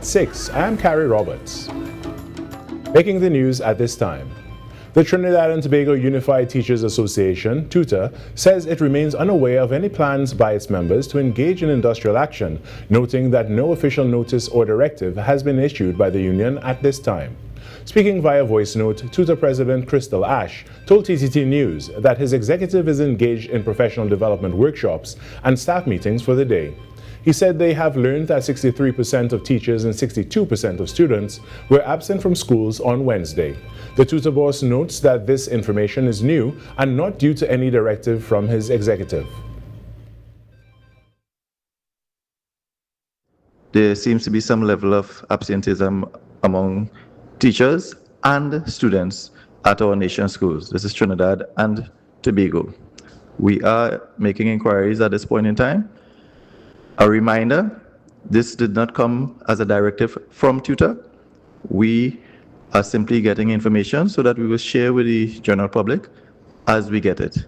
6, I am Carrie Roberts. Making the news at this time. The Trinidad and Tobago Unified Teachers Association, TUTA, says it remains unaware of any plans by its members to engage in industrial action, noting that no official notice or directive has been issued by the union at this time. Speaking via voice note, TUTA President Crystal Ash told TTT News that his executive is engaged in professional development workshops and staff meetings for the day. He said they have learned that 63% of teachers and 62% of students were absent from schools on Wednesday. The TUTA boss notes that this information is new and not due to any directive from his executive. There seems to be some level of absenteeism among teachers and students at our nation's schools. This is Trinidad and Tobago. We are making inquiries at this point in time. A reminder, this did not come as a directive from TUTA. We are simply getting information so that we will share with the general public as we get it.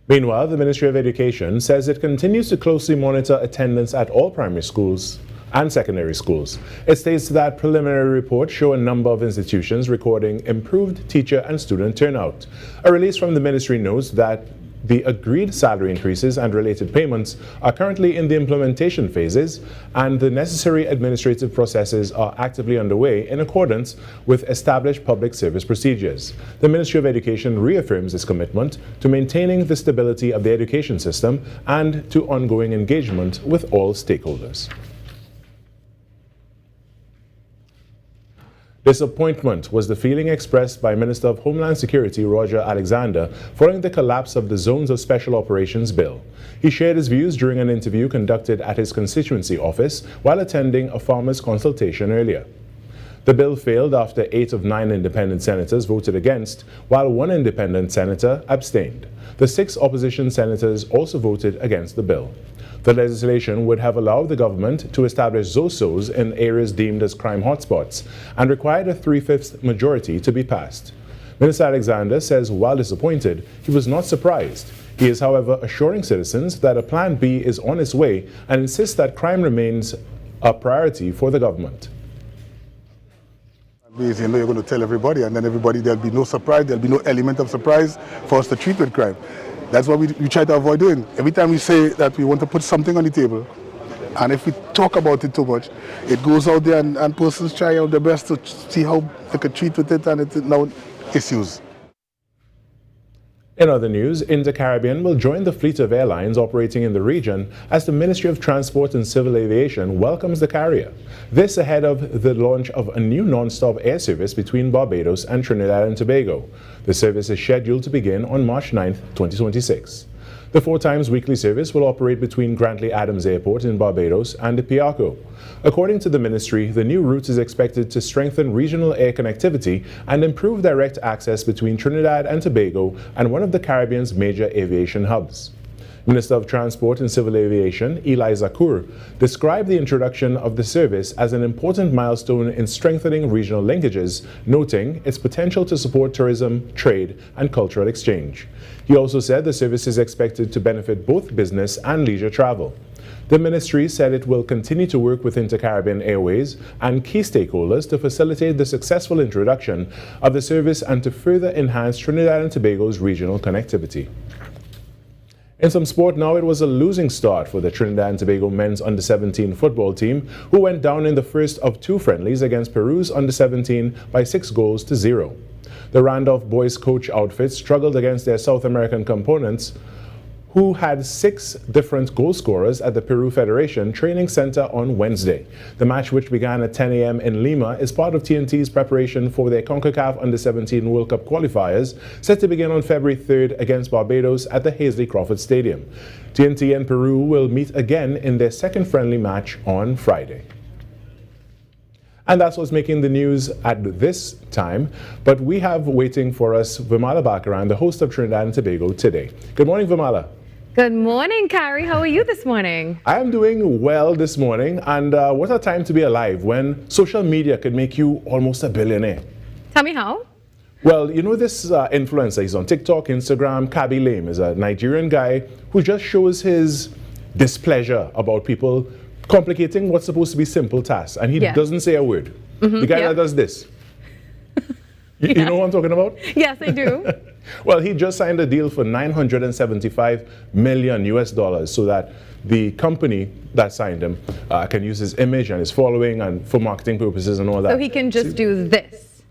Meanwhile, the Ministry of Education says it continues to closely monitor attendance at all primary schools and secondary schools. It states that preliminary reports show a number of institutions recording improved teacher and student turnout. A release from the ministry notes that the agreed salary increases and related payments are currently in the implementation phases, and the necessary administrative processes are actively underway in accordance with established public service procedures. The Ministry of Education reaffirms its commitment to maintaining the stability of the education system and to ongoing engagement with all stakeholders. Disappointment was the feeling expressed by Minister of Homeland Security Roger Alexander following the collapse of the Zones of Special Operations Bill. He shared his views during an interview conducted at his constituency office while attending a farmers' consultation earlier. The bill failed after 8 of 9 independent senators voted against, while 1 independent senator abstained. The 6 opposition senators also voted against the bill. The legislation would have allowed the government to establish ZOSOS in areas deemed as crime hotspots and required a 3/5 majority to be passed. Minister Alexander says while disappointed, he was not surprised. He is, however, assuring citizens that a Plan B is on its way and insists that crime remains a priority for the government. You know, you're going to tell everybody, and then everybody, there'll be no surprise, there'll be no element of surprise for us to treat with crime. That's what we try to avoid doing. Every time we say that we want to put something on the table, and if we talk about it too much, it goes out there and persons try out their best to see how they could treat with it, and it's now issues. In other news, Inter-Caribbean will join the fleet of airlines operating in the region as the Ministry of Transport and Civil Aviation welcomes the carrier. This ahead of the launch of a new non-stop air service between Barbados and Trinidad and Tobago. The service is scheduled to begin on March 9, 2026. The 4 times weekly service will operate between Grantley Adams Airport in Barbados and Piarco. According to the ministry, the new route is expected to strengthen regional air connectivity and improve direct access between Trinidad and Tobago and one of the Caribbean's major aviation hubs. Minister of Transport and Civil Aviation, Eli Zakur, described the introduction of the service as an important milestone in strengthening regional linkages, noting its potential to support tourism, trade, and cultural exchange. He also said the service is expected to benefit both business and leisure travel. The ministry said it will continue to work with Inter-Caribbean Airways and key stakeholders to facilitate the successful introduction of the service and to further enhance Trinidad and Tobago's regional connectivity. In some sport now, it was a losing start for the Trinidad and Tobago men's under-17 football team, who went down in the first of 2 friendlies against Peru's under-17 by 6-0. The Randolph boys coach outfit struggled against their South American components, who had 6 different goal scorers at the Peru Federation Training Center on Wednesday. The match, which began at 10 a.m. in Lima, is part of TNT's preparation for their CONCACAF Under-17 World Cup qualifiers, set to begin on February 3rd against Barbados at the Hazley Crawford Stadium. TNT and Peru will meet again in their second friendly match on Friday. And that's what's making the news at this time. But we have waiting for us Virmala Balkaran, the host of Trinidad and Tobago Today. Good morning, Virmala. Good morning, Carrie. How are you this morning? I am doing well this morning, and what a time to be alive when social media could make you almost a billionaire. Tell me how? Well, you know this influencer, he's on TikTok, Instagram, Kabi Lame is a Nigerian guy who just shows his displeasure about people complicating what's supposed to be simple tasks, and he doesn't say a word. The guy that does this. You know what I'm talking about? Yes, I do. Well, he just signed a deal for $975 million US so that the company that signed him can use his image and his following and for marketing purposes and all that. So he can just do this.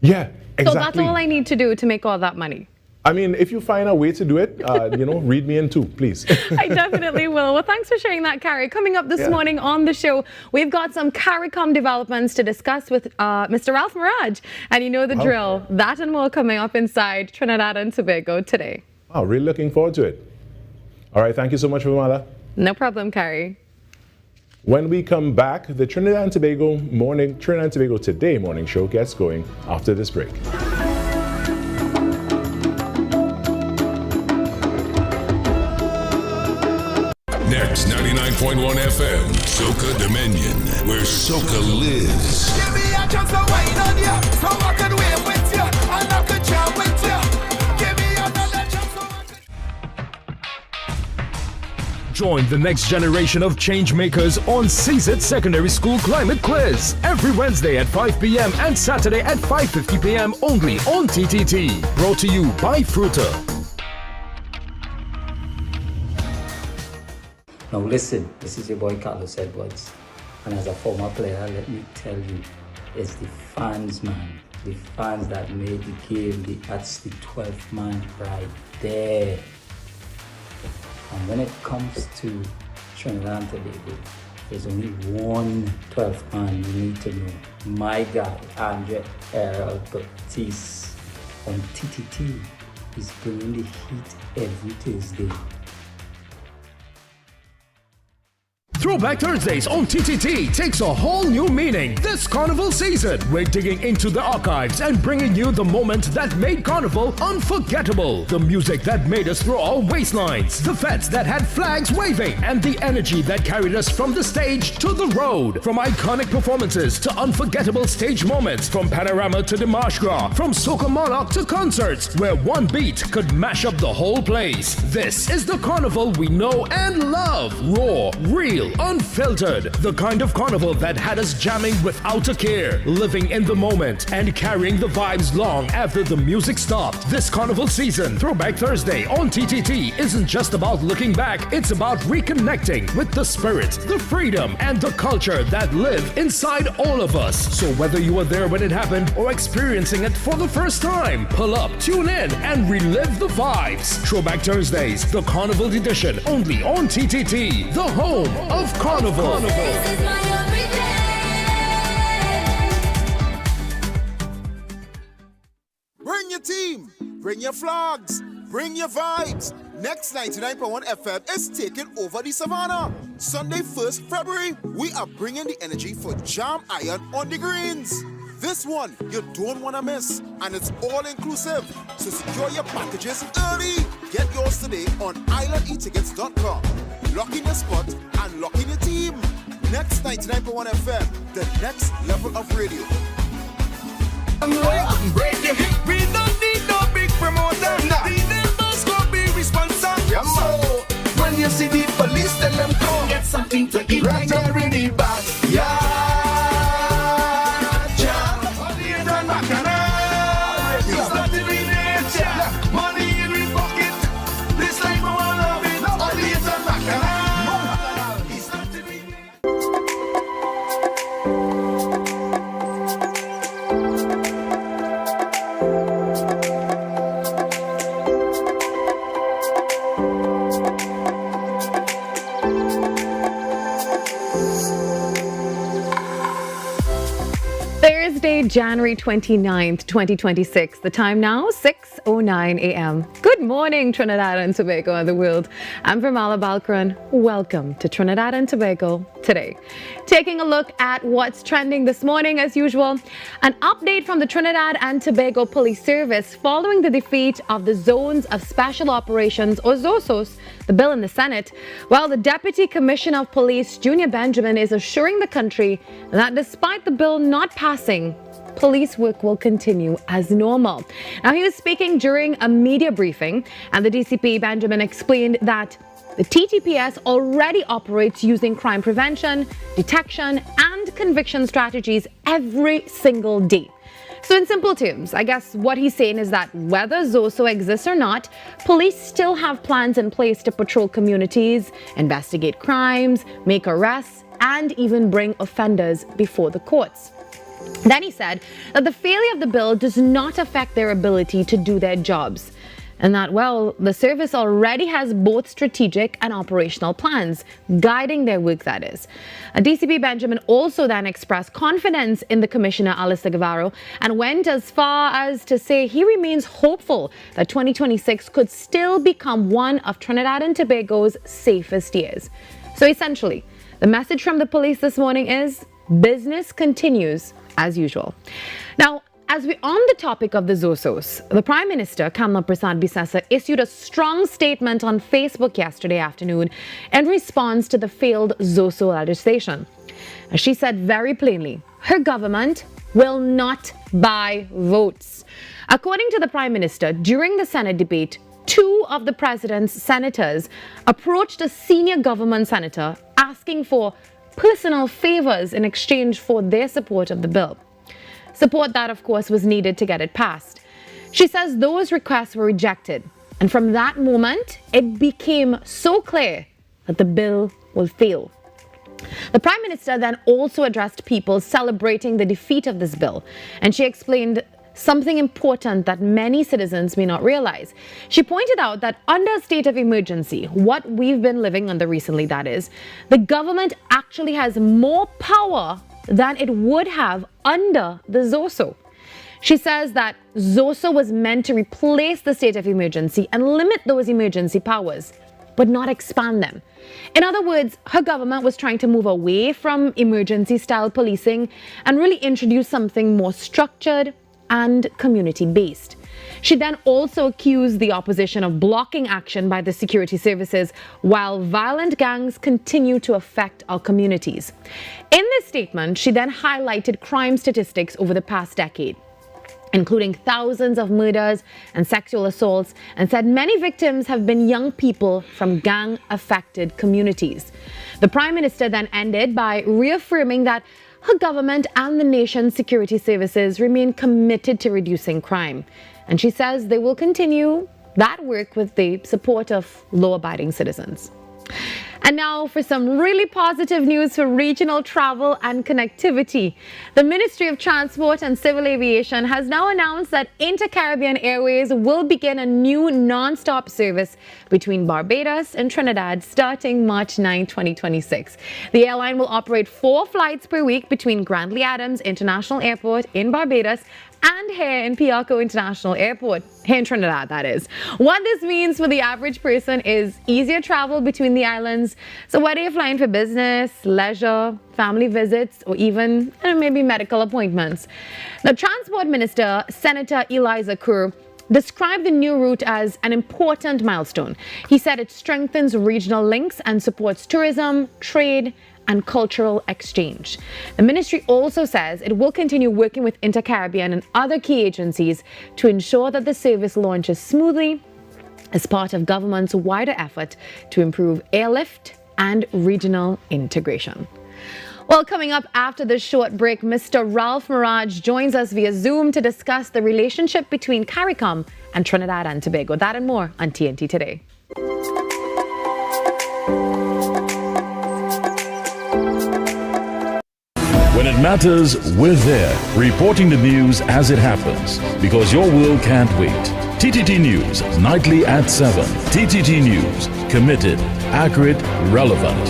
Yeah, exactly. So that's all I need to do to make all that money. I mean, if you find a way to do it, read me in too, please. I definitely will. Well, thanks for sharing that, Carrie. Coming up this morning on the show, we've got some CARICOM developments to discuss with Mr. Ralph Mirage. And you know the drill. That and more coming up inside Trinidad and Tobago today. Oh, really looking forward to it. All right, thank you so much, Virmala. No problem, Carrie. When we come back, the Trinidad and Tobago Today morning show gets going after this break. Next, 99.1 FM, Soca Dominion, where Soca lives. Give me a chance to wine on you, so I can win with you, and I can jam with you. Give me another chance so Join the next generation of change makers on CZIT Secondary School Climate Quiz every Wednesday at 5 p.m. and Saturday at 5:50 p.m. only on TTT. Brought to you by Fruta. Now listen, this is your boy Carlos Edwards, and as a former player, let me tell you, it's the fans, man. The fans that made the game, that's the 12th man right there. And when it comes to Trinidad and Tobago, there's only one 12th man you need to know. My guy, Andre Earl Baptiste on TTT, is bringing the heat every Tuesday. Throwback Thursdays on TTT takes a whole new meaning this Carnival season. We're digging into the archives and bringing you the moment that made Carnival unforgettable. The music that made us throw our waistlines, the fetes that had flags waving, and the energy that carried us from the stage to the road. From iconic performances to unforgettable stage moments, from panorama to the marsh gras, from Soca Monarch to concerts, where one beat could mash up the whole place. This is the Carnival we know and love. Raw, real, unfiltered. The kind of Carnival that had us jamming without a care, living in the moment, and carrying the vibes long after the music stopped. This Carnival season, Throwback Thursday on TTT isn't just about looking back, it's about reconnecting with the spirit, the freedom, and the culture that live inside all of us. So whether you were there when it happened or experiencing it for the first time, pull up, tune in, and relive the vibes. Throwback Thursdays, the Carnival edition, only on TTT, the home of Carnival. bring your team, bring your flags, bring your vibes. Next 99.1 FM is taking over the Savannah. Sunday 1st February, we are bringing the energy for Jam Iron on the greens. This one you don't want to miss, and it's all inclusive. So secure your packages early. Get yours today on islandetickets.com. Lock in your spot and lock in your team. Next 99.1 FM, the next level of radio. Break your hip. We don't need no big promoter. Nah. The neighbors go be responsible. Yeah, so when you see the police, tell them come get something to eat right there in the back. Yeah. Thursday, January 29th, 2026. The time now, 6:09 a.m. Good morning, Trinidad and Tobago and the world. I'm Virmala Balkaran. Welcome to Trinidad and Tobago Today. Taking a look at what's trending this morning as usual. An update from the Trinidad and Tobago Police Service following the defeat of the Zones of Special Operations, or ZOSOS, the bill in the Senate, while the Deputy Commissioner of Police, Junior Benjamin, is assuring the country that despite the bill not passing, police work will continue as normal. Now, he was speaking during a media briefing, and the DCP, Benjamin, explained that the TTPS already operates using crime prevention, detection, and conviction strategies every single day. So in simple terms, I guess what he's saying is that whether ZOSO exists or not, police still have plans in place to patrol communities, investigate crimes, make arrests, and even bring offenders before the courts. Then he said that the failure of the bill does not affect their ability to do their jobs. And that, well, the service already has both strategic and operational plans guiding their work, that is. DCP Benjamin also then expressed confidence in the Commissioner, Alistair Guevara, and went as far as to say he remains hopeful that 2026 could still become one of Trinidad and Tobago's safest years. So essentially, the message from the police this morning is business continues as usual. Now, as we're on the topic of the ZOSOS, the Prime Minister, Kamla Prasad Bisesa, issued a strong statement on Facebook yesterday afternoon in response to the failed ZOSO legislation. She said very plainly, her government will not buy votes. According to the Prime Minister, during the Senate debate, 2 of the President's senators approached a senior government senator asking for personal favors in exchange for their support of the bill. Support that, of course, was needed to get it passed. She says those requests were rejected, and from that moment, it became so clear that the bill will fail. The Prime Minister then also addressed people celebrating the defeat of this bill, and she explained something important that many citizens may not realize. She pointed out that under a state of emergency, what we've been living under recently, that is, the government actually has more power than it would have under the ZOSO. She says that ZOSO was meant to replace the state of emergency and limit those emergency powers, but not expand them. In other words, her government was trying to move away from emergency-style policing and really introduce something more structured and community-based. She then also accused the opposition of blocking action by the security services while violent gangs continue to affect our communities. In this statement, she then highlighted crime statistics over the past decade, including thousands of murders and sexual assaults, and said many victims have been young people from gang-affected communities. The Prime Minister then ended by reaffirming that her government and the nation's security services remain committed to reducing crime. And she says they will continue that work with the support of law-abiding citizens. And now for some really positive news for regional travel and connectivity. The Ministry of Transport and Civil Aviation has now announced that Inter-Caribbean Airways will begin a new non-stop service between Barbados and Trinidad starting March 9, 2026. The airline will operate 4 flights per week between Grantley Adams International Airport in Barbados and here in Piarco International Airport, here in Trinidad, that is. What this means for the average person is easier travel between the islands. So whether you're flying for business, leisure, family visits, or even maybe medical appointments. The Transport Minister, Senator Eliza Kerr, described the new route as an important milestone. He said it strengthens regional links and supports tourism, trade, and cultural exchange. The ministry also says it will continue working with Inter-Caribbean and other key agencies to ensure that the service launches smoothly as part of government's wider effort to improve airlift and regional integration. Well, coming up after this short break, Mr. Ralph Mirage joins us via Zoom to discuss the relationship between CARICOM and Trinidad and Tobago. That and more on TNT Today. When it matters, we're there, reporting the news as it happens, because your world can't wait. TTT News, nightly at 7. TTT News, committed, accurate, relevant.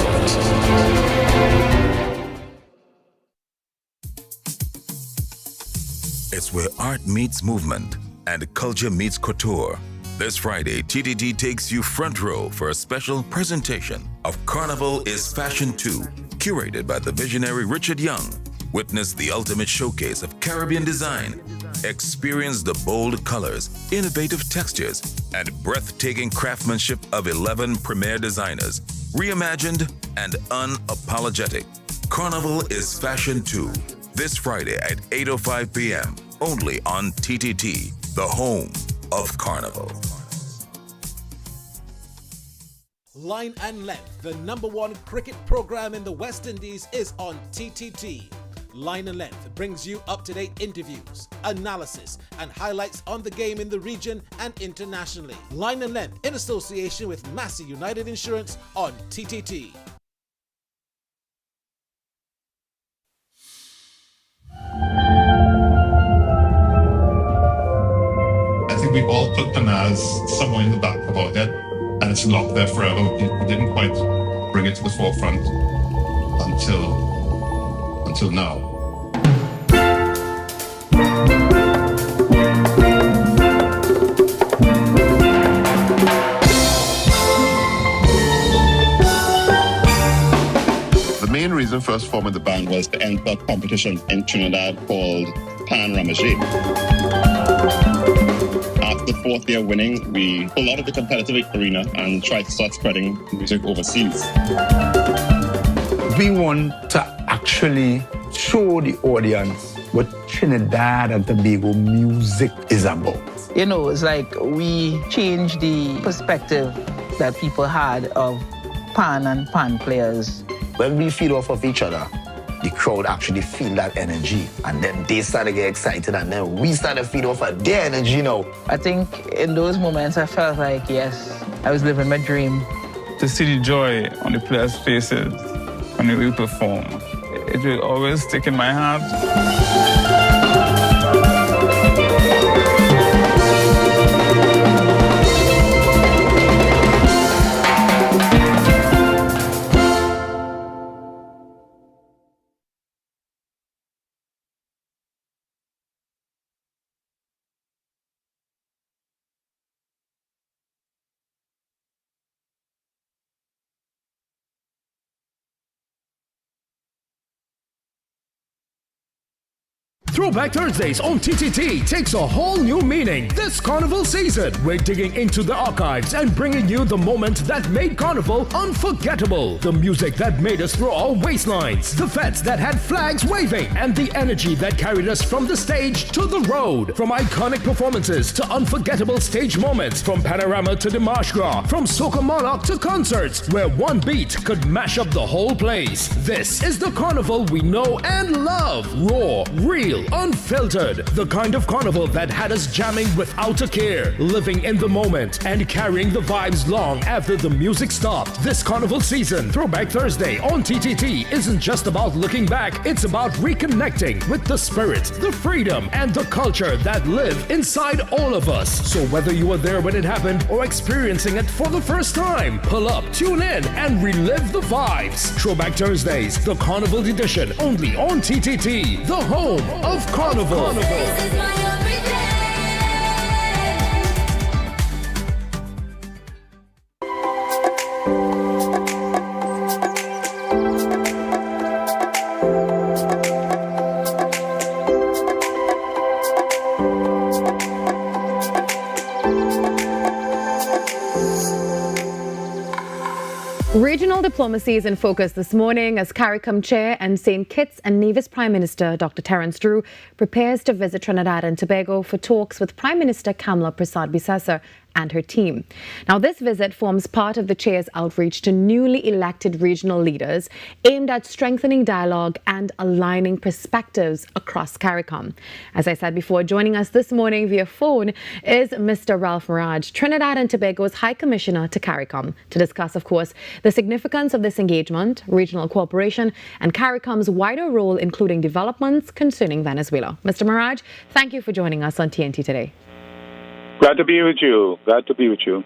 It's where art meets movement and culture meets couture. This Friday, TTT takes you front row for a special presentation of Carnival is Fashion 2, curated by the visionary Richard Young. Witness the ultimate showcase of Caribbean design. Experience the bold colors, innovative textures, and breathtaking craftsmanship of 11 premier designers, reimagined and unapologetic. Carnival is Fashion 2, this Friday at 8:05 p.m., only on TTT, the home of Carnival. Line and Length, the #1 cricket program in the West Indies, is on TTT. Line and Length brings you up-to-date interviews, analysis, and highlights on the game in the region and internationally. Line and Length in association with Massey United Insurance on TTT. I think we've all put Panaz somewhere in the back of our head, and it's locked there forever. We didn't quite bring it to the forefront until now. The main reason for us forming the band was to enter a competition in Trinidad called Pan Ramajé. After the 4th year winning, we pulled out of the competitive arena and tried to start spreading music overseas. We want to actually show the audience what Trinidad and Tobago music is about. You know, it's like we changed the perspective that people had of pan and pan players. When we feed off of each other, the crowd actually feel that energy, and then they start to get excited, and then we start to feed off of their energy now. I think in those moments I felt like, yes, I was living my dream. To see the joy on the players' faces when we perform, it will always stick in my heart. Throwback Thursdays on TTT takes a whole new meaning this Carnival season. We're digging into the archives and bringing you the moment that made Carnival unforgettable. The music that made us throw our waistlines, the fetes that had flags waving, and the energy that carried us from the stage to the road. From iconic performances to unforgettable stage moments, from Panorama to the Marsh Gras, from Soca Monarch to concerts, where one beat could mash up the whole place. This is the Carnival we know and love. Raw, real, unfiltered. The kind of carnival that had us jamming without a care, living in the moment, and carrying the vibes long after the music stopped. This Carnival season, Throwback Thursday on TTT isn't just about looking back, it's about reconnecting with the spirit, the freedom, and the culture that live inside all of us. So whether you were there when it happened or experiencing it for the first time, pull up, tune in, and relive the vibes. Throwback Thursdays, the Carnival edition, only on TTT, the home of Carnival. Regional diplomacy is in focus this morning as CARICOM Chair and St. Kitts and Nevis Prime Minister Dr. Terence Drew prepares to visit Trinidad and Tobago for talks with Prime Minister Kamla Prasad-Bissessar and her team. Now, this visit forms part of the Chair's outreach to newly elected regional leaders aimed at strengthening dialogue and aligning perspectives across CARICOM. As I said before, joining us this morning via phone is Mr. Ralph Mirage, Trinidad and Tobago's High Commissioner to CARICOM, to discuss, of course, the significance of this engagement, regional cooperation, and CARICOM's wider role, including developments concerning Venezuela. Mr. Mirage, thank you for joining us on TNT today. Glad to be with you. Glad to be with you. All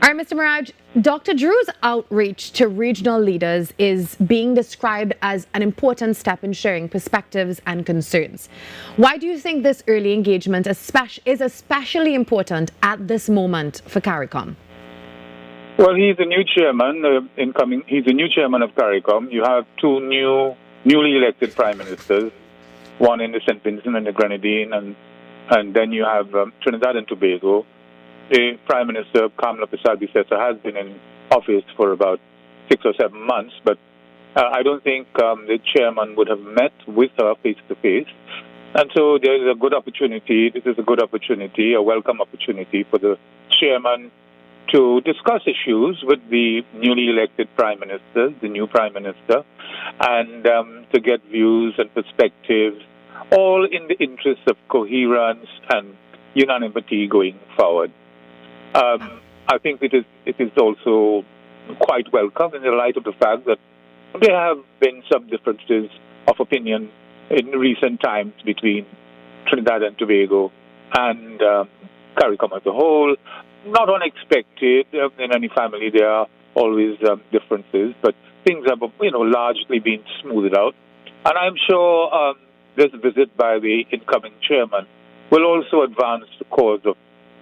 right, Mr. Mirage, Dr. Drew's outreach to regional leaders is being described as an important step in sharing perspectives and concerns. Why do you think this early engagement is especially important at this moment for CARICOM? Well, he's a new chairman, he's a new chairman of CARICOM. You have two newly elected prime ministers, one in the St. Vincent and the Grenadine, and then you have Trinidad and Tobago. The Prime Minister, Kamla Prasad-Bissessar, has been in office for about 6 or 7 months, but I don't think the chairman would have met with her face-to-face. And so there is a good opportunity, this is a good opportunity, a welcome opportunity for the chairman to discuss issues with the newly elected Prime Minister, the new Prime Minister, and to get views and perspectives, all in the interest of coherence and unanimity going forward. I think it is also quite welcome in the light of the fact that there have been some differences of opinion in recent times between Trinidad and Tobago and CARICOM as a whole. Not unexpected. In any family, there are always differences, but things have, largely been smoothed out. And I'm sure this visit by the incoming chairman will also advance the cause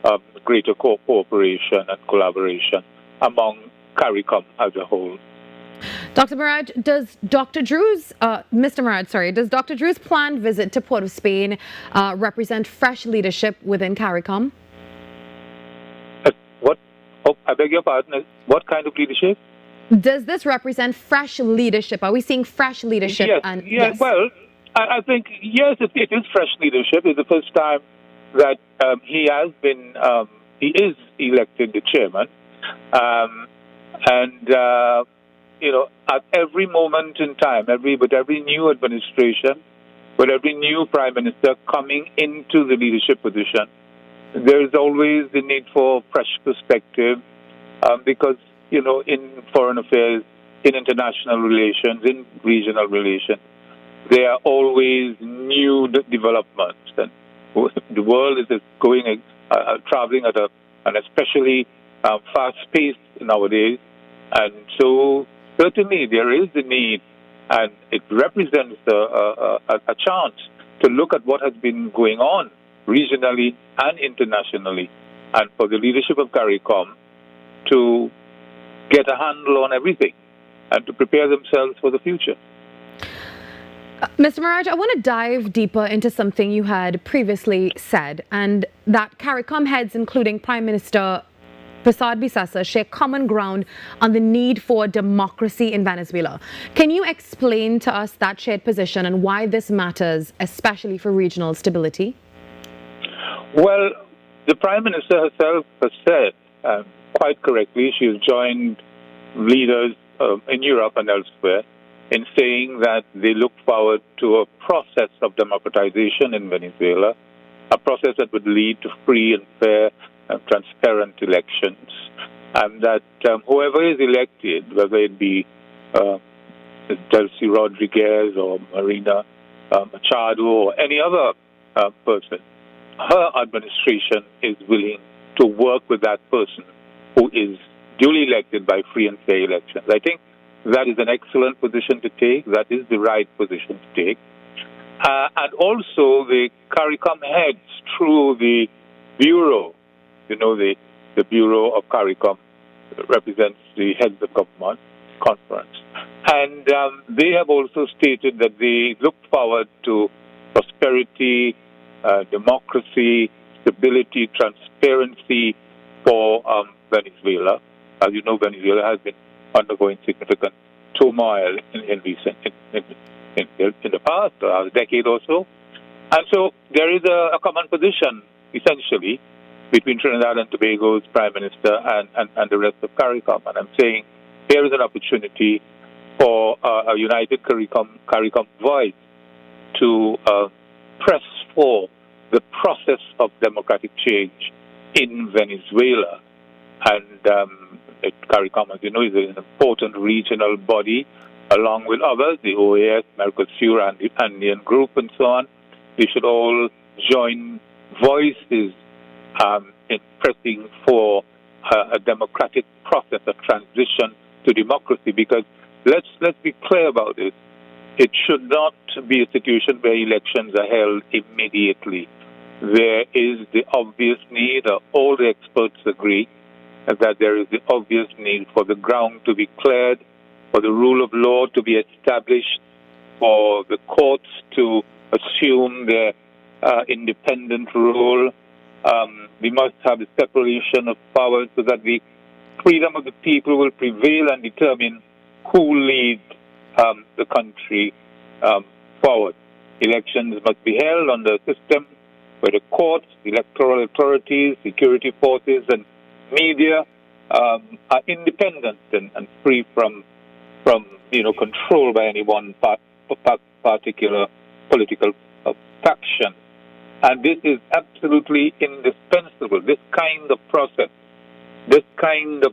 of greater cooperation and collaboration among CARICOM as a whole. Dr. Murad, does Dr. Drew's planned visit to Port of Spain represent fresh leadership within CARICOM? What? Oh, I beg your pardon. What kind of leadership? Does this represent fresh leadership? Are we seeing fresh leadership? Yes. Well, I think, yes, it is fresh leadership. It's the first time that he is elected the chairman. At every moment in time, with every new administration, with every new prime minister coming into the leadership position, there is always the need for fresh perspective because, in foreign affairs, in international relations, in regional relations, there are always new developments. And the world is going, traveling at an especially fast pace nowadays. And so certainly there is the need, and it represents a chance to look at what has been going on regionally and internationally, and for the leadership of CARICOM to get a handle on everything and to prepare themselves for the future. Mr. Miraj, I want to dive deeper into something you had previously said, and that CARICOM heads, including Prime Minister Prasad Bisasa, share common ground on the need for democracy in Venezuela. Can you explain to us that shared position and why this matters, especially for regional stability? Well, the Prime Minister herself has said, quite correctly, she has joined leaders in Europe and elsewhere in saying that they look forward to a process of democratization in Venezuela, a process that would lead to free and fair and transparent elections, and that whoever is elected, whether it be Delcy Rodriguez or Marina Machado or any other person, her administration is willing to work with that person who is duly elected by free and fair elections. I think that is an excellent position to take. That is the right position to take. And also the CARICOM heads through the Bureau, the Bureau of CARICOM represents the heads of government conference. And they have also stated that they look forward to prosperity, democracy, stability, transparency for Venezuela. As you know, Venezuela has been undergoing significant turmoil in the past, a decade or so. And so there is a common position, essentially, between Trinidad and Tobago's Prime Minister and the rest of CARICOM. And I'm saying here is an opportunity for a united CARICOM voice to press for the process of democratic change in Venezuela. And CARICOM, as you know, is an important regional body, along with others, the OAS, Mercosur, and the Andean Group, and so on. They should all join voices in pressing for a democratic process of transition to democracy, because let's be clear about this. It should not be a situation where elections are held immediately. There is the obvious need, all the experts agree, that there is the obvious need for the ground to be cleared, for the rule of law to be established, for the courts to assume their independent role. We must have a separation of powers so that the freedom of the people will prevail and determine who leads the country forward. Elections must be held under a system where the courts, electoral authorities, security forces, and media are independent and free from control by any one particular political faction. And this is absolutely indispensable. This kind of process, this kind of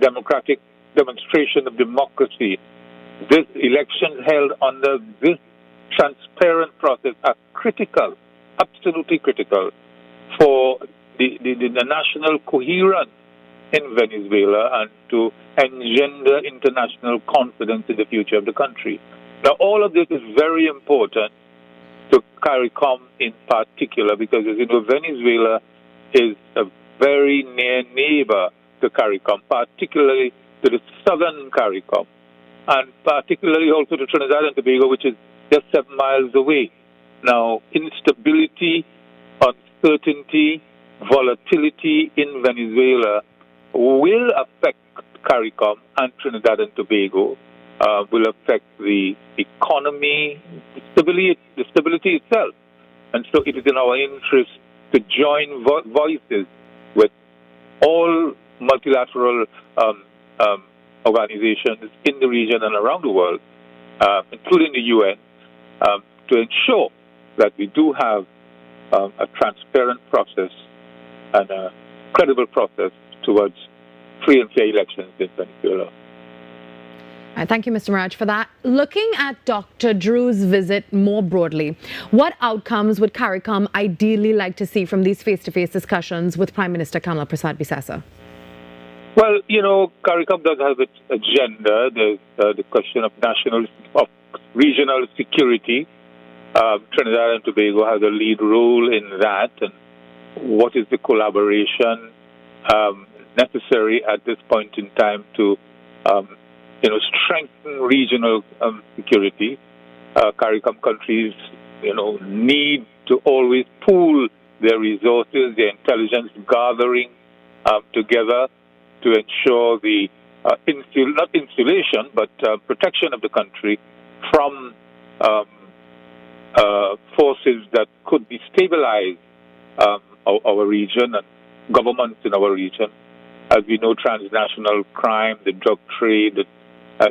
democratic demonstration of democracy, this election held under this transparent process are critical, absolutely critical for the national coherence in Venezuela and to engender international confidence in the future of the country. Now, all of this is very important to CARICOM in particular because, as you know, Venezuela is a very near neighbor to CARICOM, particularly to the southern CARICOM, and particularly also to Trinidad and Tobago, which is just 7 miles away. Now, instability, uncertainty, volatility in Venezuela will affect CARICOM and Trinidad and Tobago, will affect the economy, the stability itself. And so it is in our interest to join voices with all multilateral organizations in the region and around the world, including the UN, to ensure that we do have a transparent process and a credible process towards free and fair elections in Venezuela. Thank you, Mr. Miraj, for that. Looking at Dr. Drew's visit more broadly, what outcomes would CARICOM ideally like to see from these face-to-face discussions with Prime Minister Kamla Prasad-Bissessar? Well, CARICOM does have its agenda. There's the question of regional security. Trinidad and Tobago has a lead role in that. And what is the collaboration necessary at this point in time to strengthen regional security? CARICOM countries, need to always pool their resources, their intelligence gathering together to ensure the not insulation, but protection of the country from forces that could destabilize our region and governments in our region. As we know, transnational crime, the drug trade,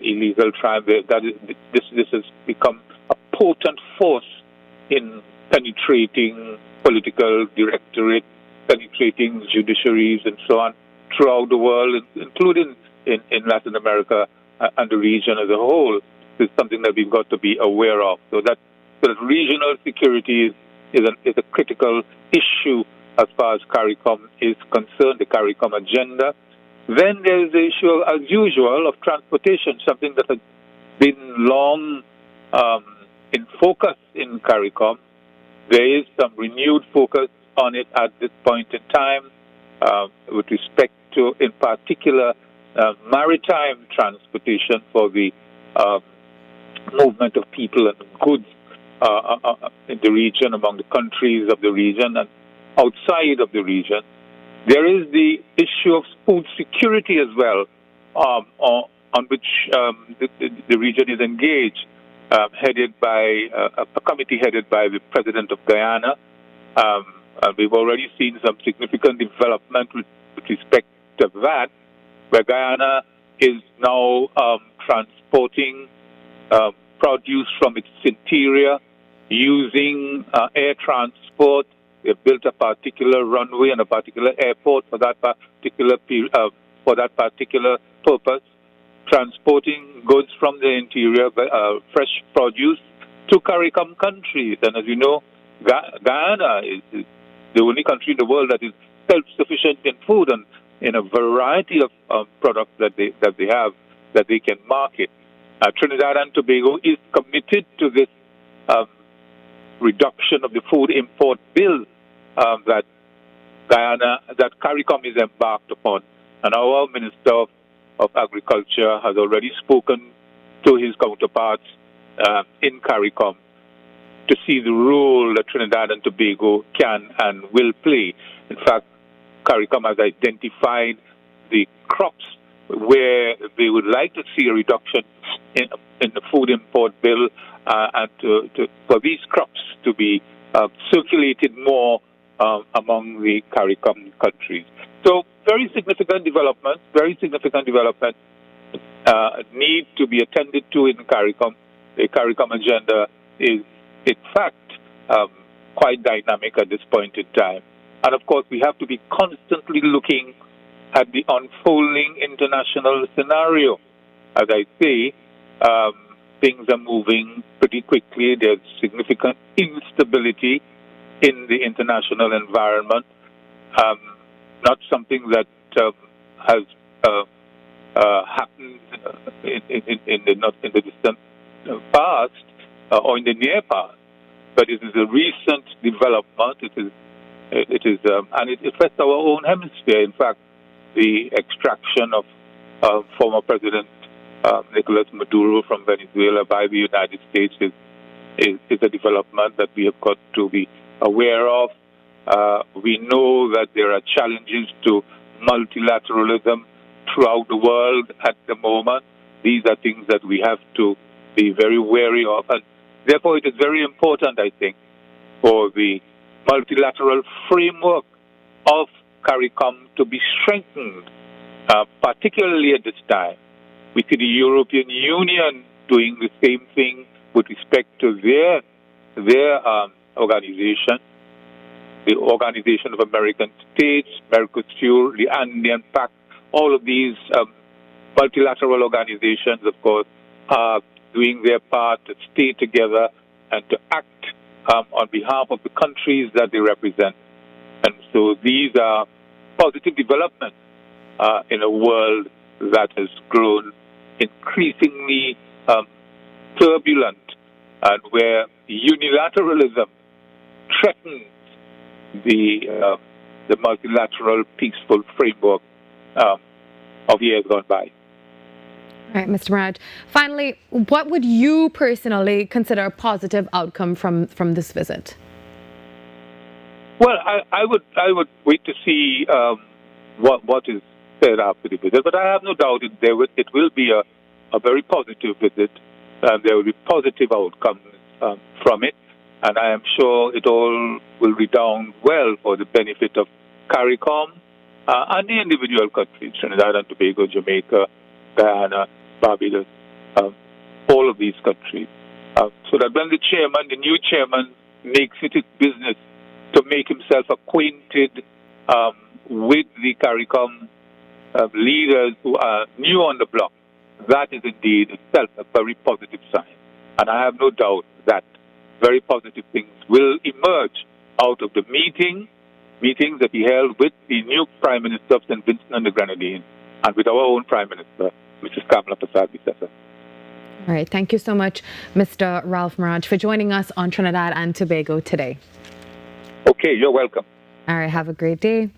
illegal crime, this has become a potent force in penetrating political directorate, penetrating judiciaries and so on throughout the world, including in Latin America and the region as a whole. Is something that we've got to be aware of. So that regional security is a critical issue as far as CARICOM is concerned, the CARICOM agenda. Then there is the issue, as usual, of transportation, something that has been long in focus in CARICOM. There is some renewed focus on it at this point in time with respect to, in particular, maritime transportation for the movement of people and goods in the region, among the countries of the region and outside of the region. There is the issue of food security as well, on which the region is engaged, headed by a committee headed by the President of Guyana. We've already seen some significant development with respect to that, where Guyana is now transporting produce from its interior using air transport. They've built a particular runway and a particular airport for that particular purpose, transporting goods from the interior, fresh produce, to CARICOM countries. And as you know, Guyana is the only country in the world that is self-sufficient in food and in a variety of products that they have that they can market. Trinidad and Tobago is committed to this reduction of the food import bill that CARICOM is embarked upon. And our Minister of Agriculture has already spoken to his counterparts in CARICOM to see the role that Trinidad and Tobago can and will play. In fact, CARICOM has identified the crops where they would like to see a reduction in the food import bill and for these crops to be circulated more among the CARICOM countries. So very significant development need to be attended to in CARICOM. The CARICOM agenda is, in fact, quite dynamic at this point in time. And of course, we have to be constantly looking at the unfolding international scenario. As I say, things are moving pretty quickly. There's significant instability in the international environment. Not something that has happened in the distant past or in the near past, but it is a recent development. It is, and it affects our own hemisphere. In fact, the extraction of former President Nicolas Maduro from Venezuela by the United States is a development that we have got to be aware of. We know that there are challenges to multilateralism throughout the world at the moment. These are things that we have to be very wary of, and therefore it is very important, I think, for the multilateral framework of CARICOM to be strengthened, particularly at this time. We see the European Union doing the same thing with respect to their organization, the Organization of American States, Mercosur, the Andean Pact. All of these multilateral organizations, of course, are doing their part to stay together and to act on behalf of the countries that they represent. And so these are positive developments in a world that has grown increasingly turbulent and where unilateralism threatens the multilateral peaceful framework of years gone by. All right, Mr. Maraj. Finally, what would you personally consider a positive outcome from this visit? Well, I would wait to see what is said after the visit, but I have no doubt it will be a very positive visit. There will be positive outcomes from it, and I am sure it all will redound well for the benefit of CARICOM and the individual countries, Trinidad and Tobago, Jamaica, Guyana, Barbados, all of these countries. So that when the new chairman makes it his business to make himself acquainted with the CARICOM leaders who are new on the block, that is indeed itself a very positive sign. And I have no doubt that very positive things will emerge out of the meetings that he held with the new Prime Minister of St. Vincent and the Grenadines and with our own Prime Minister, Mrs. Kamala Persad-Bissessar. All right, thank you so much, Mr. Ralph Maraj, for joining us on Trinidad and Tobago today. Okay, you're welcome. All right, have a great day.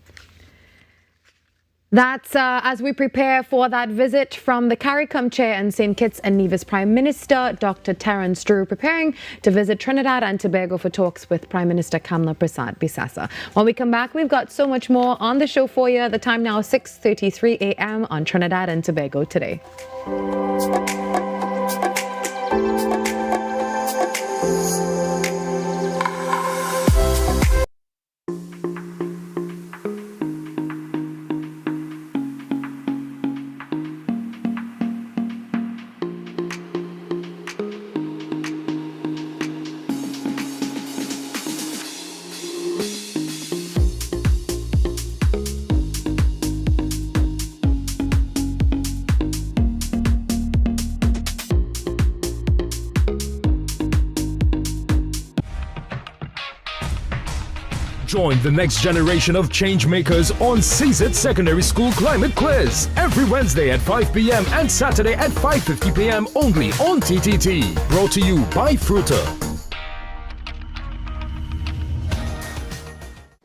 That's as we prepare for that visit from the CARICOM chair and St. Kitts and Nevis Prime Minister, Dr. Terence Drew, preparing to visit Trinidad and Tobago for talks with Prime Minister Kamala Persad-Bissessar. When we come back, we've got so much more on the show for you. The time now, 6:33 a.m. on Trinidad and Tobago today. Join the next generation of change makers on CZIT Secondary School Climate Quiz every Wednesday at 5 p.m. and Saturday at 5:50 p.m. only on TTT. Brought to you by Fruta.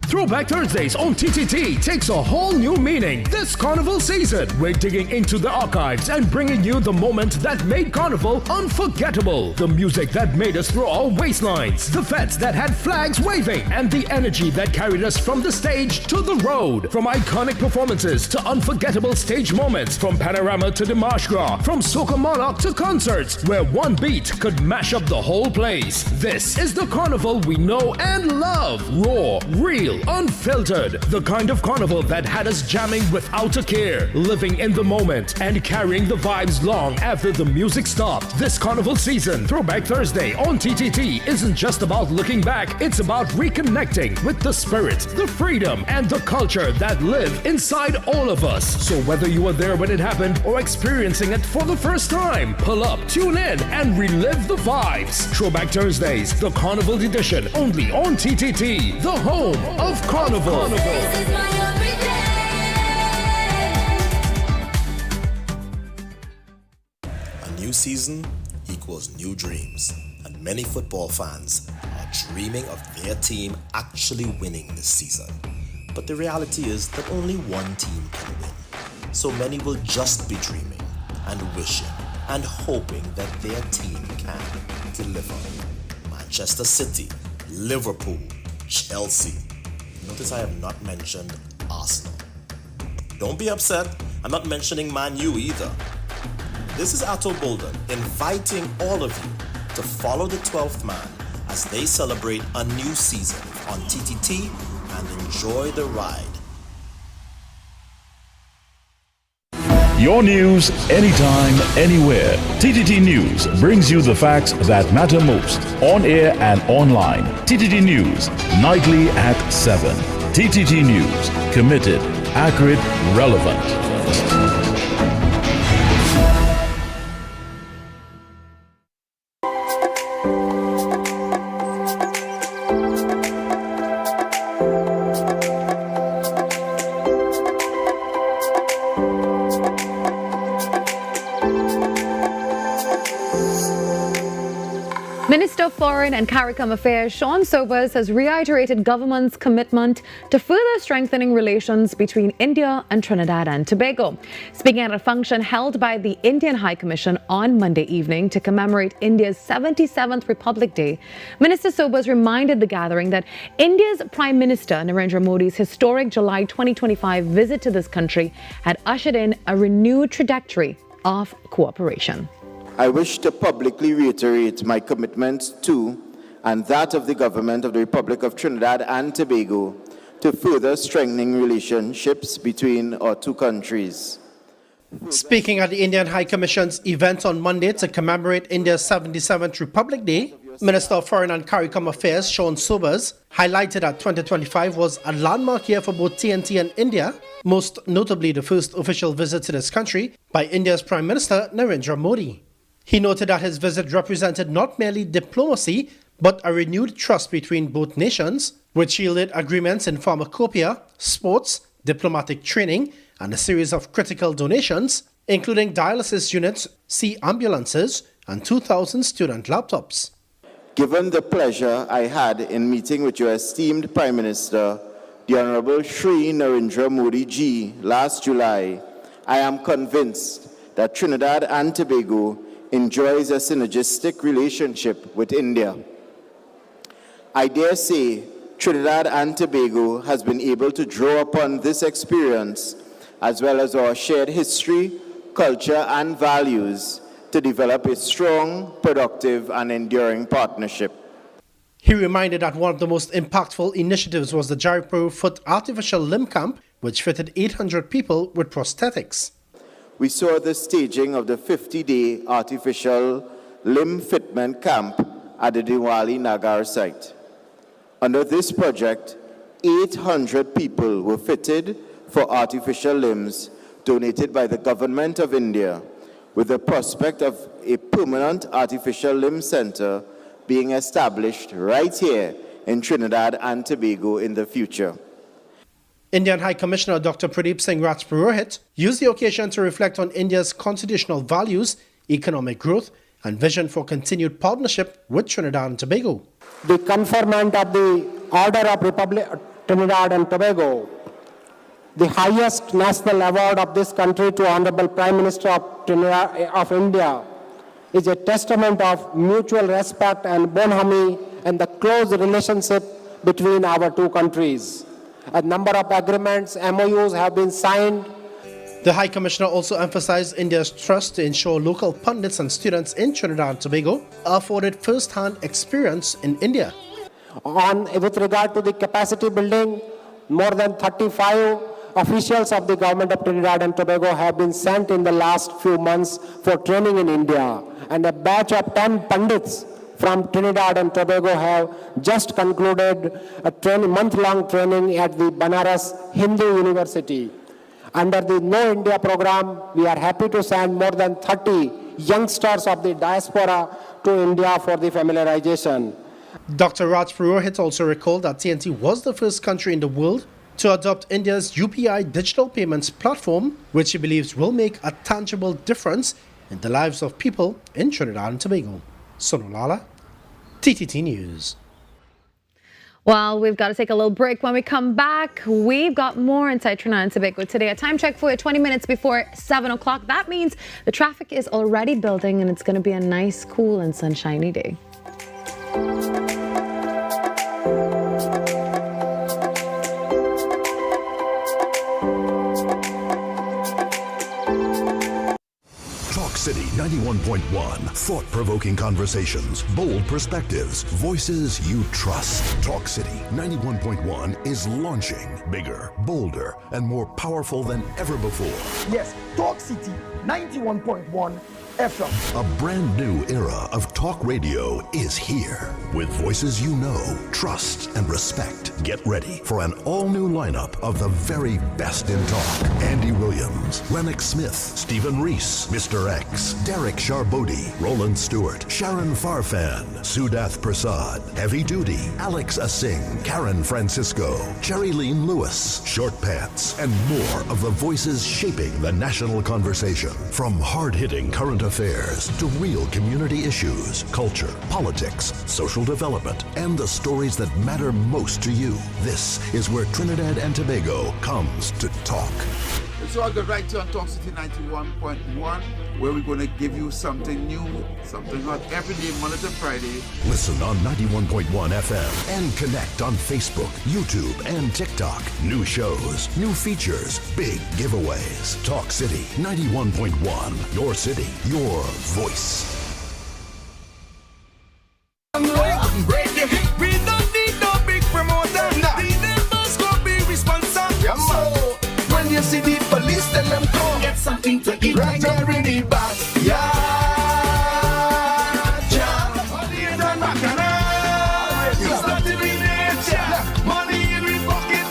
Throwback Thursdays on TTT takes a whole new meaning this Carnival season. We're digging into the archives and bringing you the moment that made Carnival unforgettable. The music that made us throw our waistlines, the fets that had flags waving, and the energy that carried us from the stage to the road. From iconic performances to unforgettable stage moments, from Panorama to the Marsh Gras, from Soca Monarch to concerts, where one beat could mash up the whole place. This is the Carnival we know and love. Raw, real, unfiltered. The kind of carnival that had us jamming without a care, living in the moment and carrying the vibes long after the music stopped. This carnival season, Throwback Thursday on TTT isn't just about looking back, it's about reconnecting with the spirit, the freedom, and the culture that live inside all of us. So whether you were there when it happened or experiencing it for the first time, pull up, tune in, and relive the vibes. Throwback Thursdays, the Carnival edition, only on TTT, the home of Carnival. A new season equals new dreams, and many football fans are dreaming of their team actually winning this season. But the reality is that only one team can win. So many will just be dreaming and wishing and hoping that their team can deliver. Manchester City, Liverpool, Chelsea. Notice I have not mentioned Arsenal. Don't be upset, I'm not mentioning Man U either. This is Atto Bolden inviting all of you to follow the 12th man as they celebrate a new season on TTT and enjoy the ride. Your news, anytime, anywhere. TTT News brings you the facts that matter most, on air and online. TTT News, nightly at 7. TTT News, committed, accurate, relevant. Minister of Foreign and CARICOM Affairs Sean Sobers has reiterated government's commitment to further strengthening relations between India and Trinidad and Tobago. Speaking at a function held by the Indian High Commission on Monday evening to commemorate India's 77th Republic Day, Minister Sobers reminded the gathering that India's Prime Minister Narendra Modi's historic July 2025 visit to this country had ushered in a renewed trajectory of cooperation. I wish to publicly reiterate my commitment to, and that of the government of the Republic of Trinidad and Tobago, to further strengthening relationships between our two countries. Speaking at the Indian High Commission's event on Monday to commemorate India's 77th Republic Day, Minister of Foreign and CARICOM Affairs Sean Sobers highlighted that 2025 was a landmark year for both TNT and India, most notably the first official visit to this country by India's Prime Minister Narendra Modi. He noted that his visit represented not merely diplomacy, but a renewed trust between both nations, which yielded agreements in pharmacopoeia, sports, diplomatic training, and a series of critical donations, including dialysis units, sea ambulances, and 2,000 student laptops. Given the pleasure I had in meeting with your esteemed Prime Minister, the Honorable Shri Narendra Modi ji, last July, I am convinced that Trinidad and Tobago enjoys a synergistic relationship with India. I dare say Trinidad and Tobago has been able to draw upon this experience, as well as our shared history, culture, and values, to develop a strong, productive, and enduring partnership. He reminded that one of the most impactful initiatives was the Jaipur Foot Artificial Limb Camp, which fitted 800 people with prosthetics. We saw the staging of the 50-day artificial limb fitment camp at the Diwali Nagar site. Under this project, 800 people were fitted for artificial limbs donated by the Government of India, with the prospect of a permanent artificial limb center being established right here in Trinidad and Tobago in the future. Indian High Commissioner Dr. Pradeep Singh Rajpurohit used the occasion to reflect on India's constitutional values, economic growth, and vision for continued partnership with Trinidad and Tobago. The conferment of the Order of Republic Trinidad and Tobago, the highest national award of this country, to Honorable Prime Minister of Trinidad of India, is a testament of mutual respect and bonhomie and the close relationship between our two countries. A number of agreements, MOUs, have been signed. The High Commissioner also emphasized India's trust to ensure local pundits and students in Trinidad and Tobago are afforded first-hand experience in India. With regard to the capacity building more than 35 officials of the government of Trinidad and Tobago have been sent in the last few months for training in India. And a batch of 10 Pandits from Trinidad and Tobago have just concluded a month-long training at the Banaras Hindu University. Under the No India program, we are happy to send more than 30 youngsters of the diaspora to India for the familiarization. Dr. Raj Purohit also recalled that TNT was the first country in the world to adopt India's UPI digital payments platform, which he believes will make a tangible difference in the lives of people in Trinidad and Tobago. Sonolala, TTT News. Well, we've got to take a little break. When we come back, we've got more inside Trinidad and Tobago today. A time check for you, 20 minutes before 7 o'clock. That means the traffic is already building and it's going to be a nice, cool and sunshiny day. City 91.1. Thought-provoking conversations, bold perspectives, voices you trust. Talk City 91.1 is launching bigger, bolder, and more powerful than ever before. Yes, Talk City 91.1 FM. A brand new era of talk radio is here. With voices you know, trust, and respect. Get ready for an all-new lineup of the very best in talk. Andy Williams, Lennox Smith, Stephen Reese, Mr. X, Derek Charbodi, Roland Stewart, Sharon Farfan, Sudath Prasad, Heavy Duty, Alex Asing, Karen Francisco, Cherry-Leen Lewis, Short Pants, and more of the voices shaping the national conversation. From hard-hitting current affairs to real community issues, culture, politics, social development, and the stories that matter most to you. This is where Trinidad and Tobago comes to talk. So I'll go right to on Talk City 91.1, where we're going to give you something new, something hot every day, Monday to Friday. Listen on 91.1 FM and connect on Facebook, YouTube, and TikTok. New shows, new features, big giveaways. Talk City 91.1. Your city, your voice. We don't need no big promoter. The neighbors go be responsible. So when you see the police, tell them come get something to eat right there in the backyard. Money in the Balkaran. It's not in the nature. Money in the pocket.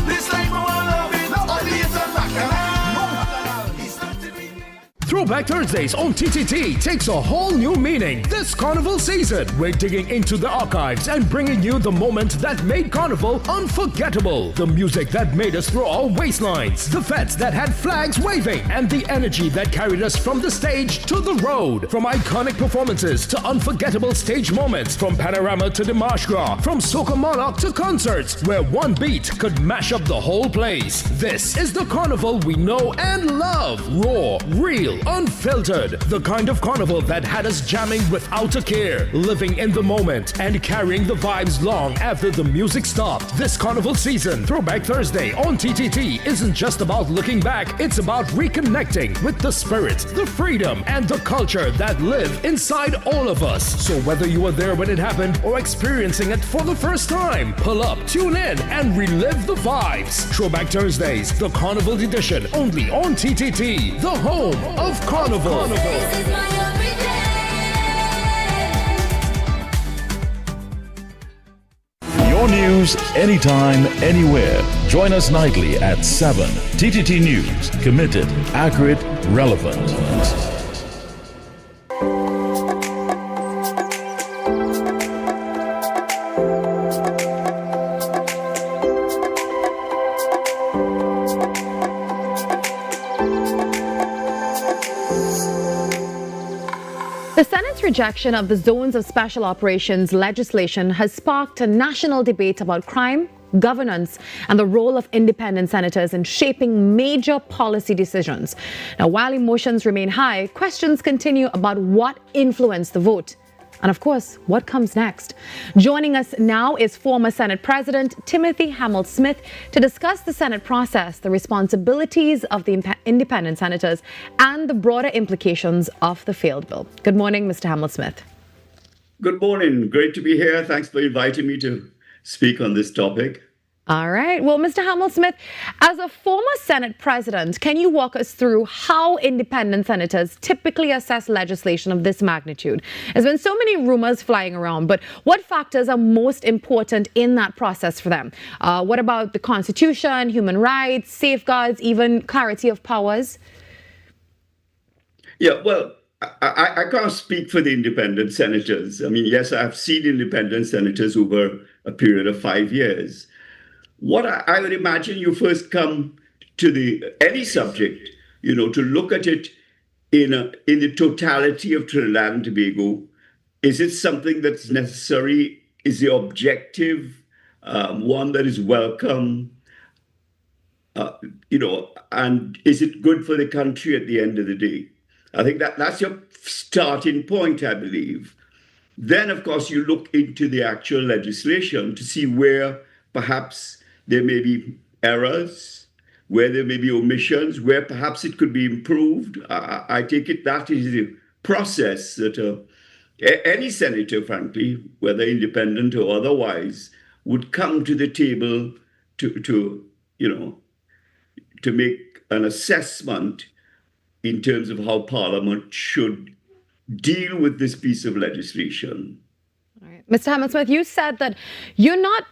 This life I want love it. Money in the Balkaran. It's not in the nature. Throwback Thursdays on TTT takes a whole new meaning this Carnival season. We're digging into the archives and bringing you the moment that made Carnival unforgettable. The music that made us throw our waistlines, the fetes that had flags waving, and the energy that carried us from the stage to the road. From iconic performances to unforgettable stage moments, from panorama to the Marsh Gras, from Soca Monarch to concerts, where one beat could mash up the whole place. This is the Carnival we know and love. Raw, real, unfiltered. The kind of Carnival that had us jamming without a care, living in the moment, and carrying the vibes long after the music stopped. This Carnival season, Throwback Thursday on TTT isn't just about looking back, it's about reconnecting with the spirit, the freedom, and the culture that live inside all of us. So whether you were there when it happened or experiencing it for the first time, pull up, tune in, and relive the vibes. Throwback Thursdays, the Carnival edition, only on TTT, the home of Carnival. Your news anytime, anywhere. Join us nightly at 7. TTT News. Committed, accurate, relevant. The Senate's rejection of the Zones of Special Operations legislation has sparked a national debate about crime, governance, and the role of independent senators in shaping major policy decisions. Now, while emotions remain high, questions continue about what influenced the vote. And of course, what comes next? Joining us now is former Senate President Timothy Hamel-Smith to discuss the Senate process, the responsibilities of the independent senators, and the broader implications of the failed bill. Good morning, Mr. Hamel-Smith. Good morning. Great to be here. Thanks for inviting me to speak on this topic. All right. Well, Mr. Hamill-Smith, as a former Senate president, can you walk us through how independent senators typically assess legislation of this magnitude? There's been so many rumors flying around, but what factors are most important in that process for them? What about the Constitution, human rights, safeguards, even clarity of powers? Yeah, well, I can't speak for the independent senators. I mean, yes, I've seen independent senators over a period of 5 years. What I would imagine, you first come to any subject, to look at it in the totality of Trinidad and Tobago. Is it something that's necessary? Is the objective one that is welcome? And is it good for the country at the end of the day? I think that's your starting point, I believe. Then, of course, you look into the actual legislation to see where perhaps there may be errors, where there may be omissions, where perhaps it could be improved. I take it that is the process that any senator, frankly, whether independent or otherwise, would come to the table to make an assessment in terms of how Parliament should deal with this piece of legislation. All right. Mr. Hamill-Smith, you said that you're not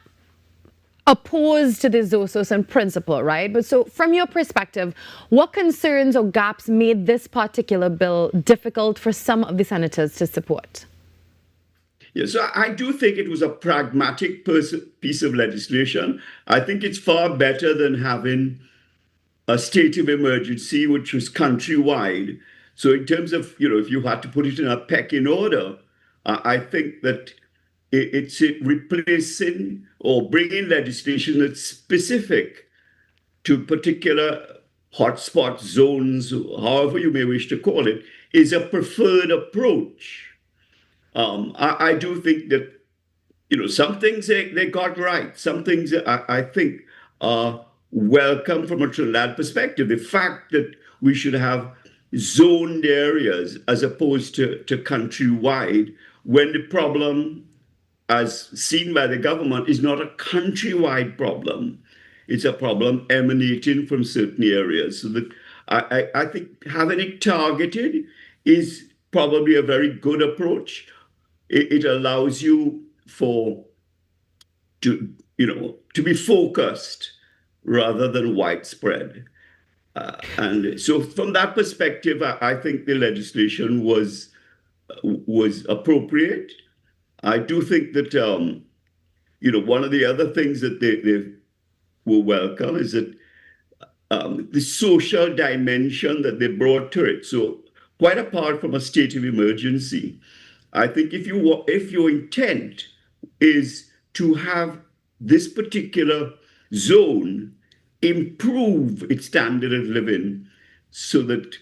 opposed to the ZOSOS in principle, right? But so from your perspective, what concerns or gaps made this particular bill difficult for some of the senators to support? Yeah, so I do think it was a pragmatic piece of legislation. I think it's far better than having a state of emergency, which was countrywide. So in terms of, if you had to put it in a pecking order, I think that it's replacing or bringing legislation that's specific to particular hotspot zones, however you may wish to call it, is a preferred approach. I do think that, some things they got right. Some things I think are welcome from a Trinidad perspective. The fact that we should have zoned areas as opposed to countrywide, when the problem, as seen by the government, is not a countrywide problem. It's a problem emanating from certain areas. So that I think having it targeted is probably a very good approach. It allows you to be focused rather than widespread. And so from that perspective, I think the legislation was appropriate. I do think that, one of the other things that they were welcome is that the social dimension that they brought to it. So quite apart from a state of emergency, I think if your intent is to have this particular zone improve its standard of living so that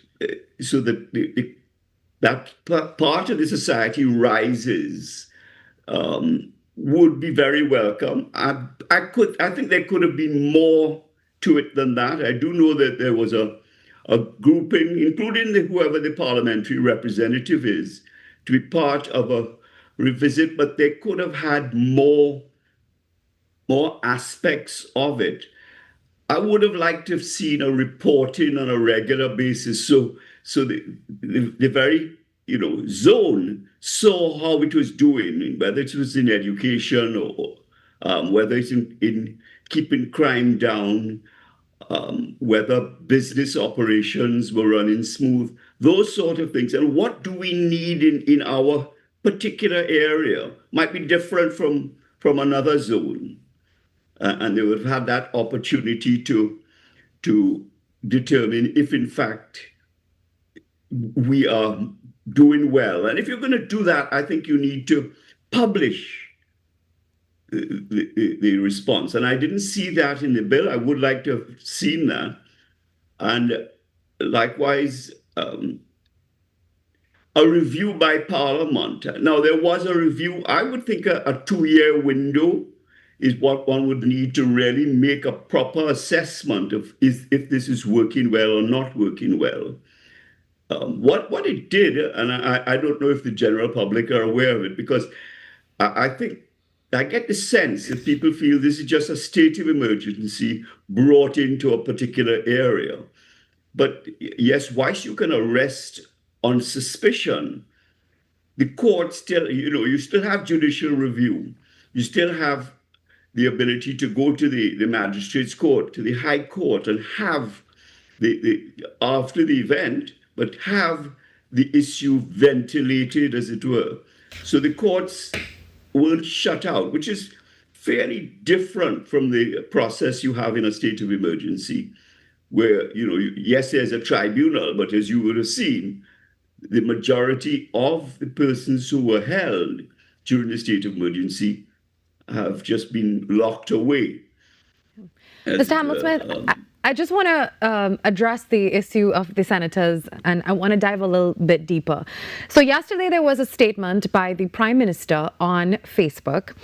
that part of the society rises, would be very welcome. I think there could have been more to it than that. I do know that there was a grouping, including whoever the parliamentary representative is, to be part of a revisit, but they could have had more aspects of it. I would have liked to have seen a reporting on a regular basis, so the very zone saw how it was doing, whether it was in education or whether it's in keeping crime down, whether business operations were running smooth, those sort of things. And what do we need in our particular area might be different from another zone. And they would have had that opportunity to determine if, in fact, we are doing well. And if you're going to do that, I think you need to publish the response. And I didn't see that in the bill. I would like to have seen that. And likewise, a review by Parliament. Now, there was a review. I would think a 2-year window is what one would need to really make a proper assessment of if this is working well or not working well. What it did, and I don't know if the general public are aware of it, because I think get the sense that people feel this is just a state of emergency brought into a particular area. But yes, whilst you can arrest on suspicion, the court still, you still have judicial review. You still have the ability to go to the magistrate's court, to the high court, and have the after the event, but have the issue ventilated, as it were. So the courts weren't shut out, which is fairly different from the process you have in a state of emergency, where, yes, there's a tribunal, but as you would have seen, the majority of the persons who were held during the state of emergency have just been locked away. Mr. Hamilton, I just want to address the issue of the senators, and I want to dive a little bit deeper. So yesterday there was a statement by the Prime Minister on Facebook,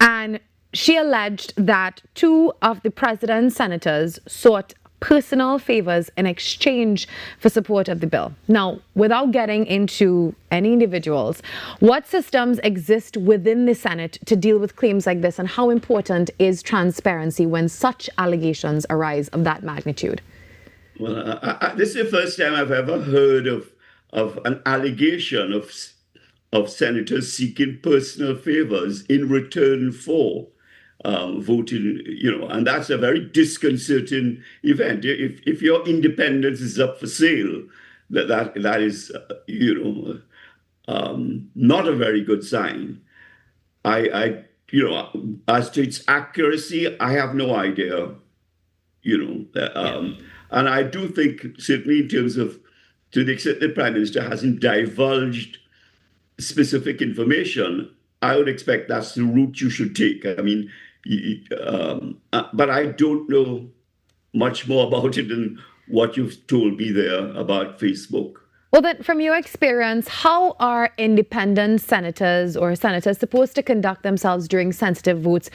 and she alleged that 2 of the president's senators sought personal favors in exchange for support of the bill. Now, without getting into any individuals, what systems exist within the Senate to deal with claims like this, and how important is transparency when such allegations arise of that magnitude? Well, this is the first time I've ever heard of an allegation of senators seeking personal favors in return for voting, and that's a very disconcerting event. If your independence is up for sale, that is, not a very good sign. As to its accuracy, I have no idea, and I do think, certainly in terms of, to the extent the Prime Minister hasn't divulged specific information, I would expect that's the route you should take. I mean, but I don't know much more about it than what you've told me there about Facebook. Well, then, from your experience, how are independent senators or senators supposed to conduct themselves during sensitive votes?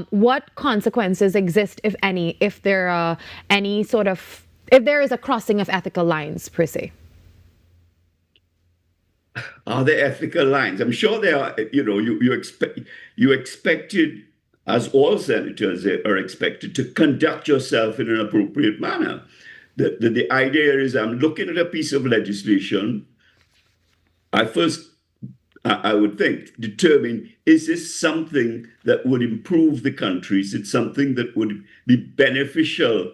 What consequences exist, if any, if there are if there is a crossing of ethical lines, per se? Are there ethical lines? I'm sure there are. You expected, as all senators are expected, to conduct yourself in an appropriate manner. The idea is, I'm looking at a piece of legislation. I would think, determine, is this something that would improve the country? Is it something that would be beneficial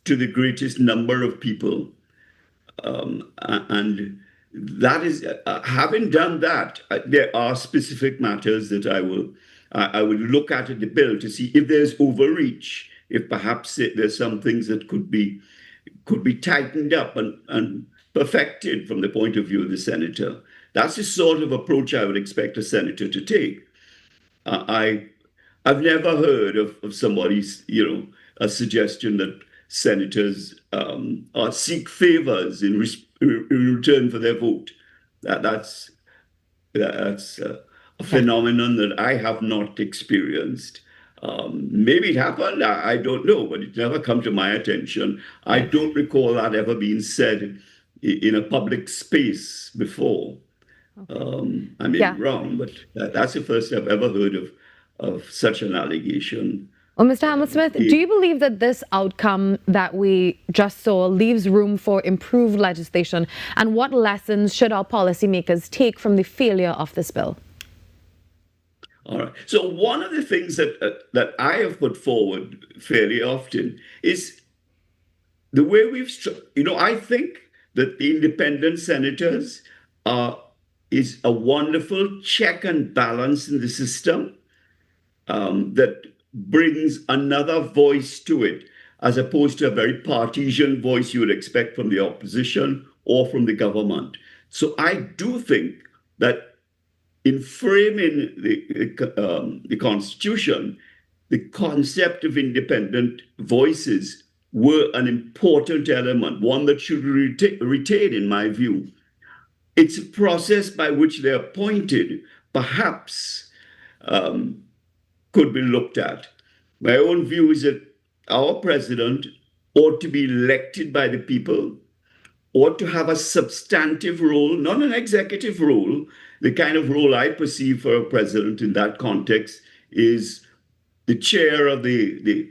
to the greatest number of people? And that is, having done that, there are specific matters that I would look at in the bill to see if there's overreach, if perhaps there's some things that could be tightened up and perfected from the point of view of the senator. That's the sort of approach I would expect a senator to take. I've never heard of somebody's, a suggestion that senators seek favors in return for their vote. That's a phenomenon that I have not experienced. Maybe it happened, I don't know, but it never come to my attention. I don't recall that ever being said in a public space before. I may be wrong, but that's the first I've ever heard of such an allegation. Well, Mr. Hamilton, do you believe that this outcome that we just saw leaves room for improved legislation? And what lessons should our policymakers take from the failure of this bill? All right. So one of the things that I have put forward fairly often is the way I think that the independent senators is a wonderful check and balance in the system that brings another voice to it, as opposed to a very partisan voice you would expect from the opposition or from the government. So I do think that in framing the Constitution, the concept of independent voices were an important element, one that should retain, in my view. It's a process by which they're appointed, perhaps could be looked at. My own view is that our president ought to be elected by the people, ought to have a substantive role, not an executive role. The kind of role I perceive for a president in that context is the chair of the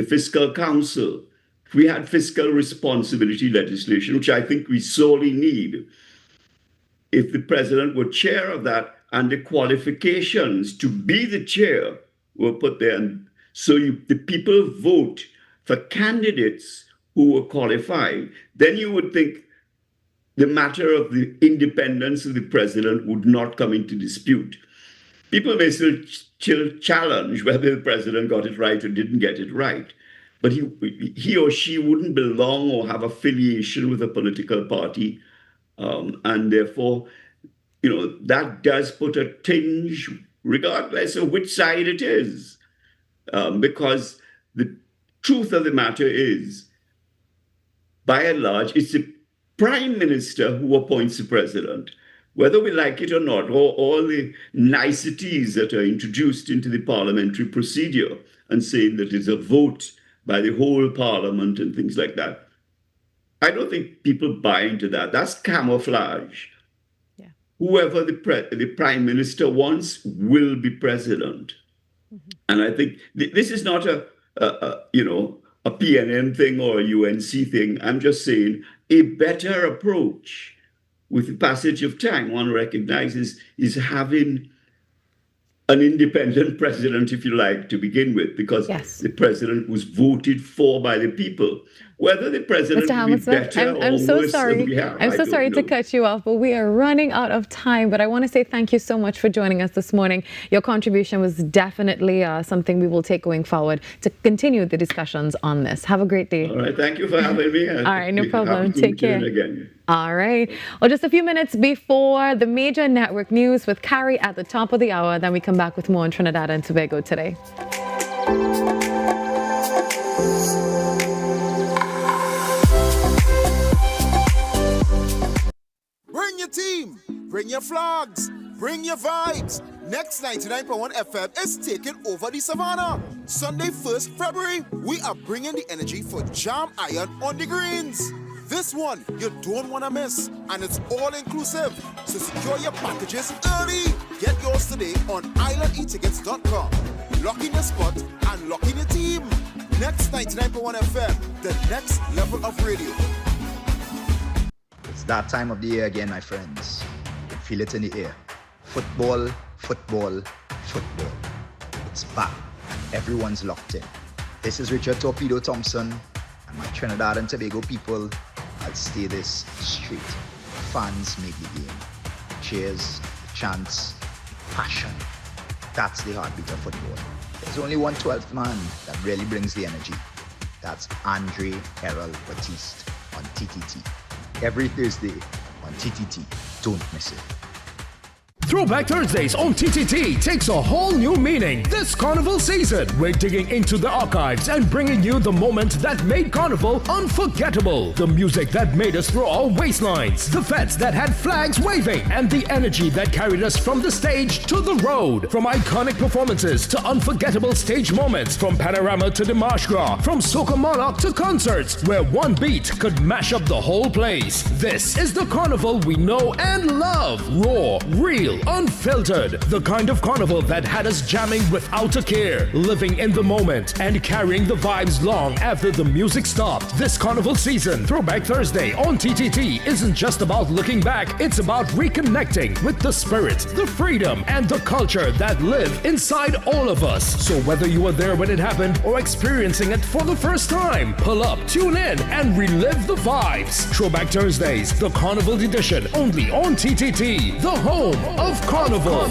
Fiscal Council. If we had fiscal responsibility legislation, which I think we sorely need, if the president were chair of that and the qualifications to be the chair were put there, and so the people vote for candidates who were qualified, then you would think the matter of the independence of the president would not come into dispute. People may still challenge whether the president got it right or didn't get it right, but he or she wouldn't belong or have affiliation with a political party, and therefore, that does put a tinge, regardless of which side it is, because the truth of the matter is, by and large, it's the prime minister who appoints the president. Whether we like it or not, or all the niceties that are introduced into the parliamentary procedure and saying that it's a vote by the whole parliament and things like that, I don't think people buy into that. That's camouflage. Yeah. Whoever the prime minister wants will be president. Mm-hmm. And I think this is not a PNM thing or a UNC thing. I'm just saying a better approach with the passage of time, one recognizes, is having an independent president, if you like, to begin with, because the president was voted for by the people. Whether the president will be better or worse than we have, I'm so sorry to cut you off, but we are running out of time. But I want to say thank you so much for joining us this morning. Your contribution was definitely something we will take going forward to continue the discussions on this. Have a great day. All right. Thank you for having me. All right. No problem. Take care. Again. All right. Well, just a few minutes before the major network news with Carrie at the top of the hour. Then we come back with more on Trinidad and Tobago today. Bring your team, bring your flags, bring your vibes. Next 99.1 FM is taking over the savannah. Sunday 1st February, we are bringing the energy for Jam Iron on the greens. This one you don't want to miss, and it's all inclusive. So secure your packages early. Get yours today on islandetickets.com. Lock in your spot and lock in your team. Next 99.1 FM, the next level of radio. It's that time of the year again, my friends. You feel it in the air. Football, football, football. It's back. Everyone's locked in. This is Richard Torpedo Thompson, and my Trinidad and Tobago people. I'll stay this straight. Fans make the game. Cheers, chants, passion. That's the heartbeat of football. There's only one 12th man that really brings the energy. That's Andre Errol Batiste on TTT. Every Thursday on TTT. Don't miss it. Throwback Thursdays on TTT takes a whole new meaning this Carnival season. We're digging into the archives and bringing you the moment that made Carnival unforgettable. The music that made us throw our waistlines, the fets that had flags waving, and the energy that carried us from the stage to the road. From iconic performances to unforgettable stage moments, from panorama to the Marsh Gras, from Soca Monarch to concerts, where one beat could mash up the whole place. This is the Carnival we know and love. Raw, real, unfiltered, the kind of carnival that had us jamming without a care, living in the moment and carrying the vibes long after the music stopped. This Carnival season, Throwback Thursday on TTT isn't just about looking back, it's about reconnecting with the spirit, the freedom, and the culture that live inside all of us. So whether you were there when it happened or experiencing it for the first time, pull up, tune in, and relive the vibes. Throwback Thursdays, the Carnival edition, only on TTT, the home of Carnival.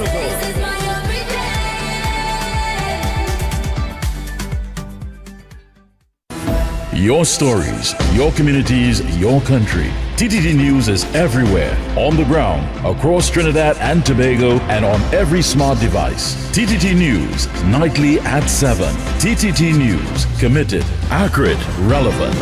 Your stories, your communities, your country. TTT News is everywhere, on the ground, across Trinidad and Tobago, and on every smart device. TTT News, nightly at 7. TTT News, committed, accurate, relevant.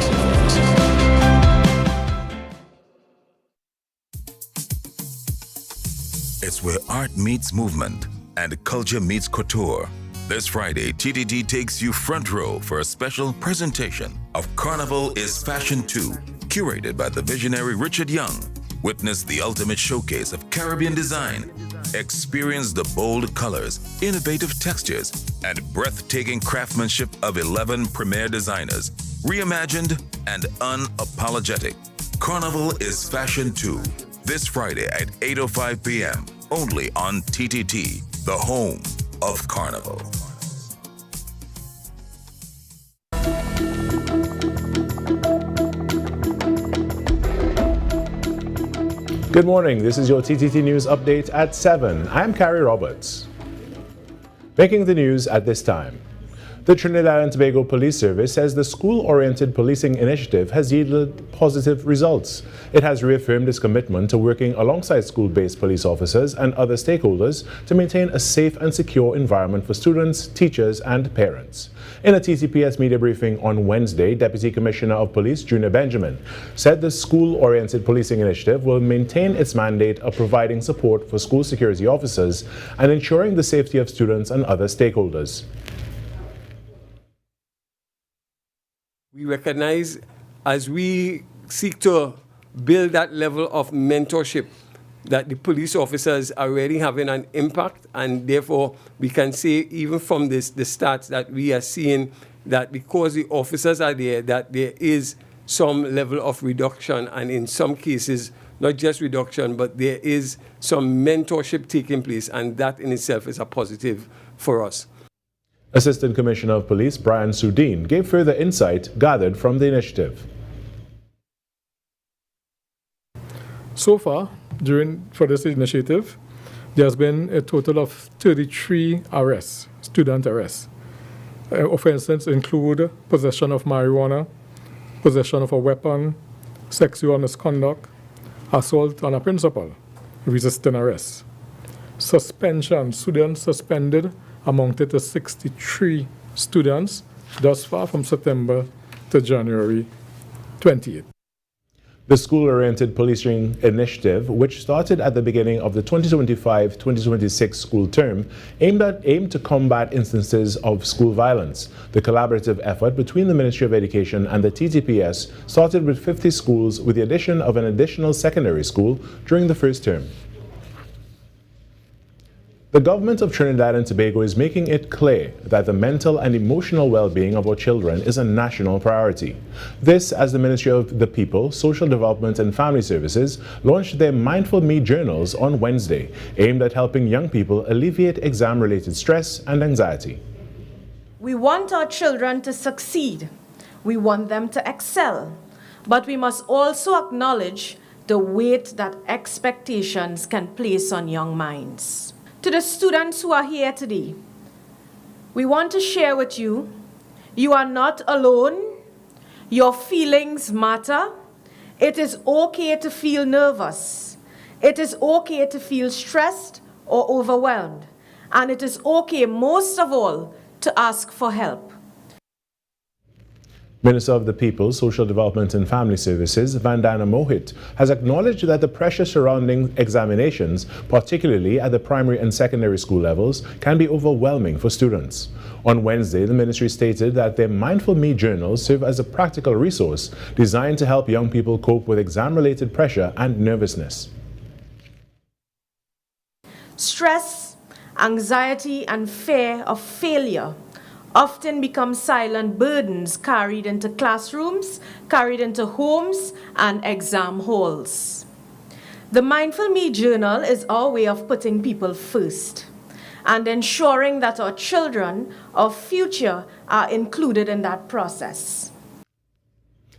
It's where art meets movement and culture meets couture. This Friday, TTT takes you front row for a special presentation of Carnival is Fashion 2, curated by the visionary Richard Young. Witness the ultimate showcase of Caribbean design, Experience the bold colors, innovative textures, and breathtaking craftsmanship of 11 premier designers, reimagined and unapologetic. Carnival is Fashion 2, this Friday at 8:05 p.m., only on TTT, the home of Carnival. Good morning, this is your TTT News Update at 7. I'm Carrie Roberts. Making the news at this time. The Trinidad and Tobago Police Service says the school-oriented policing initiative has yielded positive results. It has reaffirmed its commitment to working alongside school-based police officers and other stakeholders to maintain a safe and secure environment for students, teachers, and parents. In a TTPS media briefing on Wednesday, Deputy Commissioner of Police Junior Benjamin said the school-oriented policing initiative will maintain its mandate of providing support for school security officers and ensuring the safety of students and other stakeholders. We recognize as we seek to build that level of mentorship that the police officers are already having an impact, and therefore we can say even from the stats that we are seeing that because the officers are there, that there is some level of reduction, and in some cases not just reduction, but there is some mentorship taking place, and that in itself is a positive for us. Assistant Commissioner of Police Brian Sudeen gave further insight gathered from the initiative. So far, for this initiative, there has been a total of 33 arrests, student arrests. Offenses include possession of marijuana, possession of a weapon, sexual misconduct, assault on a principal, resisting arrest. Suspension, students suspended amounted to 63 students thus far from September to January 28th. The school-oriented policing initiative, which started at the beginning of the 2025-2026 school term, aimed to combat instances of school violence. The collaborative effort between the Ministry of Education and the TTPS started with 50 schools with the addition of an additional secondary school during the first term. The government of Trinidad and Tobago is making it clear that the mental and emotional well-being of our children is a national priority. This as the Ministry of the People, Social Development and Family Services launched their Mindful Me journals on Wednesday, aimed at helping young people alleviate exam-related stress and anxiety. We want our children to succeed. We want them to excel. But we must also acknowledge the weight that expectations can place on young minds. To the students who are here today, we want to share with you, you are not alone. Your feelings matter. It is okay to feel nervous. It is okay to feel stressed or overwhelmed. And it is okay, most of all, to ask for help. Minister of the People, Social Development and Family Services, Vandana Mohit, has acknowledged that the pressure surrounding examinations, particularly at the primary and secondary school levels, can be overwhelming for students. On Wednesday, the ministry stated that their Mindful Me journals serve as a practical resource designed to help young people cope with exam-related pressure and nervousness. Stress, anxiety, and fear of failure often become silent burdens carried into classrooms, carried into homes, and exam halls. The Mindful Me Journal is our way of putting people first and ensuring that our children, our future, are included in that process.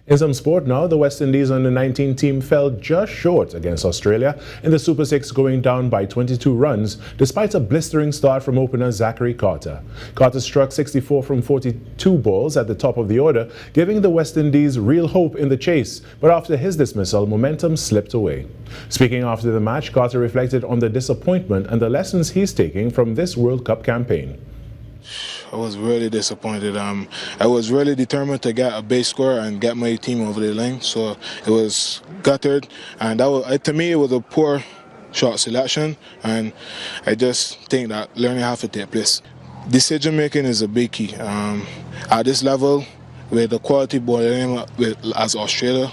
In some sport now, the West Indies under-19 team fell just short against Australia in the Super 6, going down by 22 runs despite a blistering start from opener Zachary Carter. Carter struck 64 from 42 balls at the top of the order, giving the West Indies real hope in the chase, but after his dismissal, momentum slipped away. Speaking after the match, Carter reflected on the disappointment and the lessons he's taking from this World Cup campaign. I was really disappointed. I was really determined to get a base score and get my team over the line, so it was gutted, and to me it was a poor shot selection, and I just think that learning has to take place. Decision making is a big key. At this level, with the quality ball as Australia,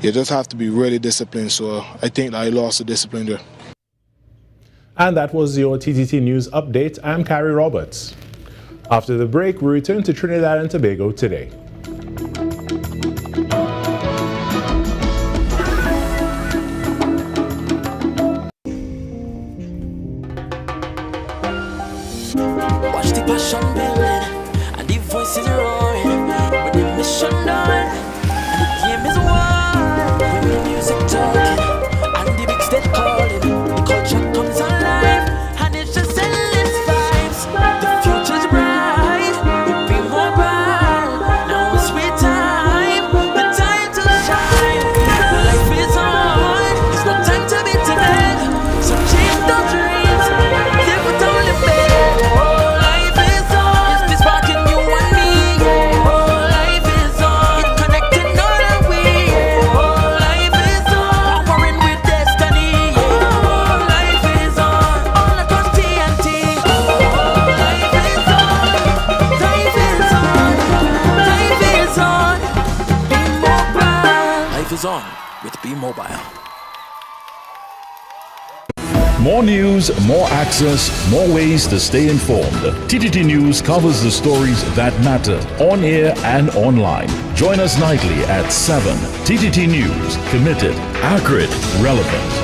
you just have to be really disciplined, so I think that I lost the discipline there. And that was your TTT News Update. I'm Carrie Roberts. After the break, we return to Trinidad and Tobago today. Watch the passion building and the voices roaring with the mission done and the game is won. With the music talking and the big stage calling, the culture comes alive and it's just endless vibes. The future's bright, we'll be more bright. Now it's sweet time, the time to shine. Life is on, it's no time to be timid. So chase those dreams, live without limit. On with Be Mobile. More news, more access, more ways to stay informed. TTT News covers the stories that matter on air and online. Join us nightly at 7. TTT News, committed, accurate, relevant.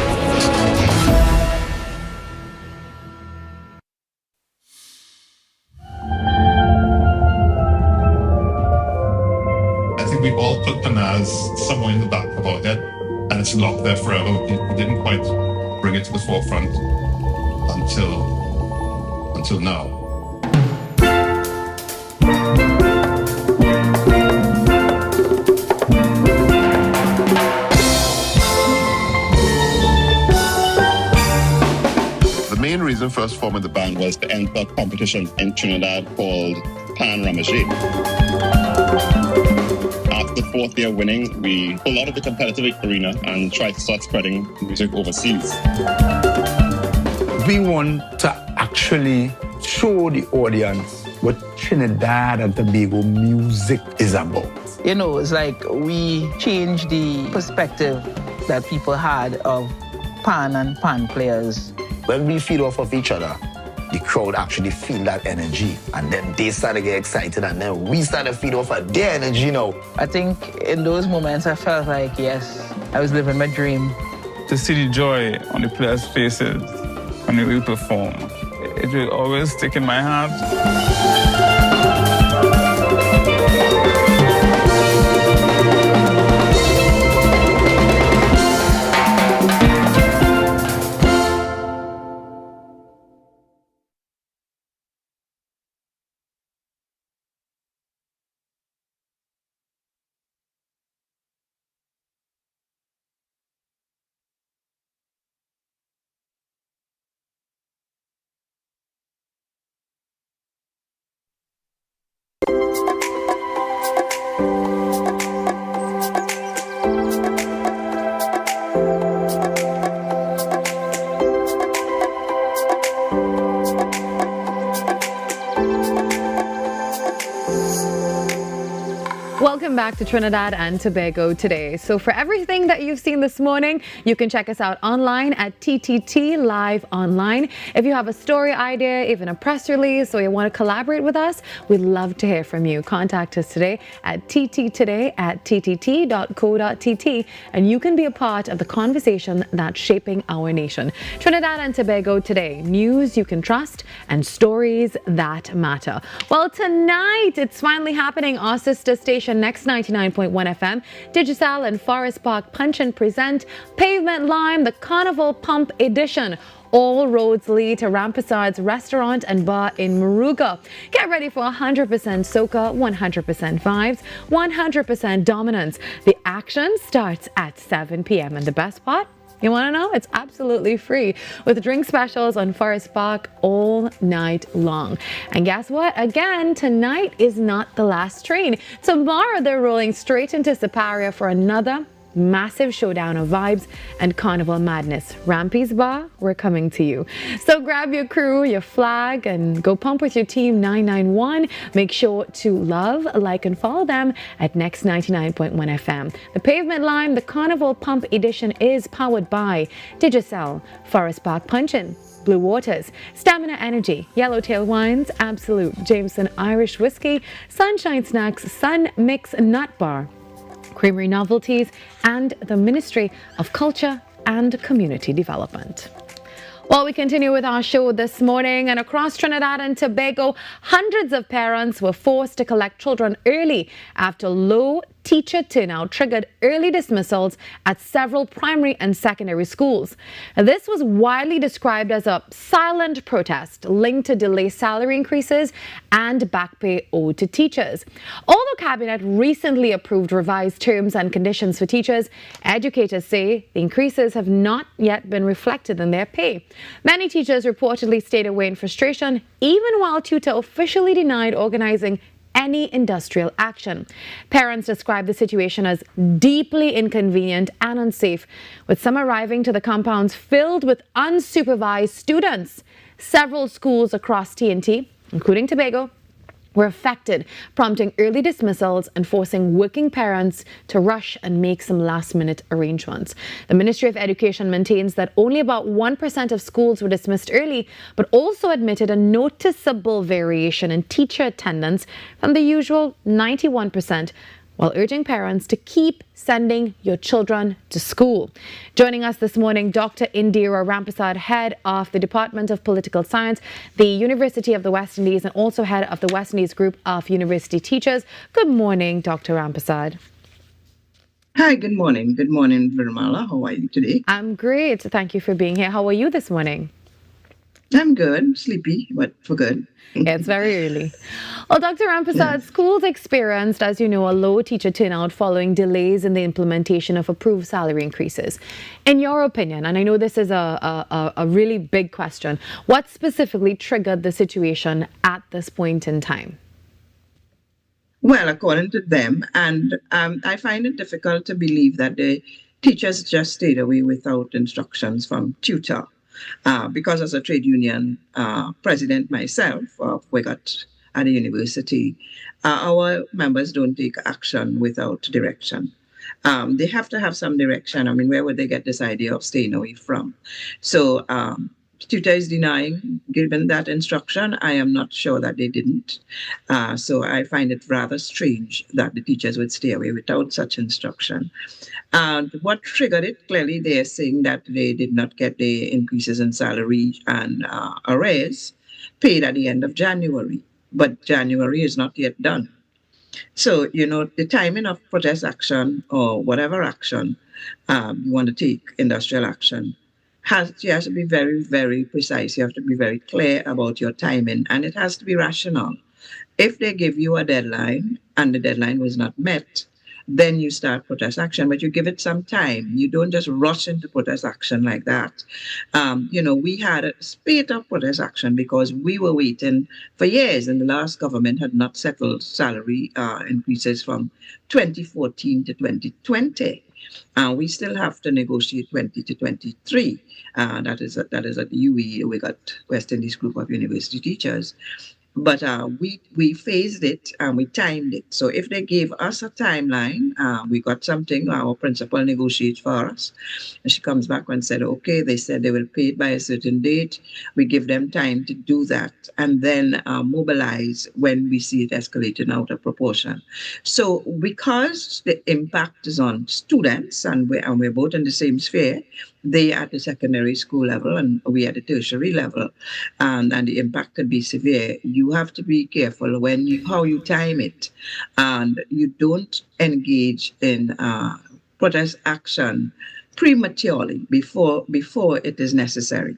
We all put Panaz somewhere in the back of our head, and it's locked there forever. We didn't quite bring it to the forefront until now. The main reason for us forming the band was to enter a competition in Trinidad called Pan Ramage. After the fourth year winning, we pulled out of the competitive arena and tried to start spreading music overseas. We want to actually show the audience what Trinidad and Tobago music is about. You know, it's like we changed the perspective that people had of pan and pan players. When we feed off of each other, the crowd actually feel that energy, and then they start to get excited, and then we start to feed off of their energy now. I think in those moments I felt like, yes, I was living my dream. To see the joy on the players' faces when we perform, it will always stick in my heart. Welcome back to Trinidad and Tobago Today. So for everything that you've seen this morning, you can check us out online at TTT Live Online. If you have a story idea, even a press release, or you want to collaborate with us, we'd love to hear from you. Contact us today at tttoday@ttt.co.tt, and you can be a part of the conversation that's shaping our nation. Trinidad and Tobago Today, news you can trust and stories that matter. Well, tonight it's finally happening. Our sister station Next 99.1 FM, Digicel and Forest Park Punch and present Pavement Lime, the Carnival Pump Edition. All roads lead to Rampersard's restaurant and bar in Moruga. Get ready for 100% soca, 100% vibes, 100% dominance. The action starts at 7 p.m. and the best part? You want to know? It's absolutely free with drink specials on Forest Park all night long. And guess what? Again, tonight is not the last train. Tomorrow they're rolling straight into Siparia for another massive showdown of vibes and carnival madness. Rampy's Bar, we're coming to you. So grab your crew, your flag, and go pump with your team 991. Make sure to love, like, and follow them at Next 99.1 FM. The Pavement Line, the Carnival Pump Edition, is powered by Digicel, Forest Park Punchin', Blue Waters, Stamina Energy, Yellowtail Wines, Absolute, Jameson Irish Whiskey, Sunshine Snacks, Sun Mix Nut Bar, Creamery Novelties, and the Ministry of Culture and Community Development. Well, we continue with our show this morning, and across Trinidad and Tobago, hundreds of parents were forced to collect children early after low teacher turnout triggered early dismissals at several primary and secondary schools. This was widely described as a silent protest linked to delayed salary increases and back pay owed to teachers. Although Cabinet recently approved revised terms and conditions for teachers, educators say the increases have not yet been reflected in their pay. Many teachers reportedly stayed away in frustration, even while tutor officially denied organizing any industrial action. Parents describe the situation as deeply inconvenient and unsafe, with some arriving to the compounds filled with unsupervised students. Several schools across TNT, including Tobago, were affected, prompting early dismissals and forcing working parents to rush and make some last-minute arrangements. The Ministry of Education maintains that only about 1% of schools were dismissed early, but also admitted a noticeable variation in teacher attendance from the usual 91%, while urging parents to keep sending your children to school. Joining us this morning, Dr. Indira Ramprasad, head of the Department of Political Science, the University of the West Indies, and also head of the West Indies Group of University Teachers. Good morning, Dr. Ramprasad. Hi, good morning. Good morning, Virmala. How are you today? I'm great. Thank you for being here. How are you this morning? I'm good. Sleepy, but for good. Yeah, it's very early. Well, Dr. Ramprasad, schools experienced, as you know, a low teacher turnout following delays in the implementation of approved salary increases. In your opinion, and I know this is a really big question, what specifically triggered the situation at this point in time? Well, according to them, and I find it difficult to believe that the teachers just stayed away without instructions from tutor. Because as a trade union president myself, we got at the university, our members don't take action without direction. They have to have some direction. I mean, where would they get this idea of staying away from? So tutor is denying given that instruction. I am not sure that they didn't. So I find it rather strange that the teachers would stay away without such instruction. And what triggered it? Clearly, they are saying that they did not get the increases in salary and a raise paid at the end of January. But January is not yet done. So, you know, the timing of protest action or whatever action you want to take, industrial action, you have to be very, very precise. You have to be very clear about your timing, and it has to be rational. If they give you a deadline and the deadline was not met, then you start protest action, but you give it some time. You don't just rush into protest action like that. You know, we had a spate of protest action because we were waiting for years, and the last government had not settled salary increases from 2014 to 2020. We still have to negotiate 20 to 23. That is at the UE. We got West Indies Group of University Teachers. But we phased it and we timed it. So if they gave us a timeline, we got something, our principal negotiates for us. And she comes back and said, okay, they said they will pay it by a certain date. We give them time to do that and then mobilize when we see it escalating out of proportion. So because the impact is on students and we're both in the same sphere, they at the secondary school level and we at the tertiary level, and the impact could be severe. You have to be careful how you time it, and you don't engage in protest action prematurely before it is necessary,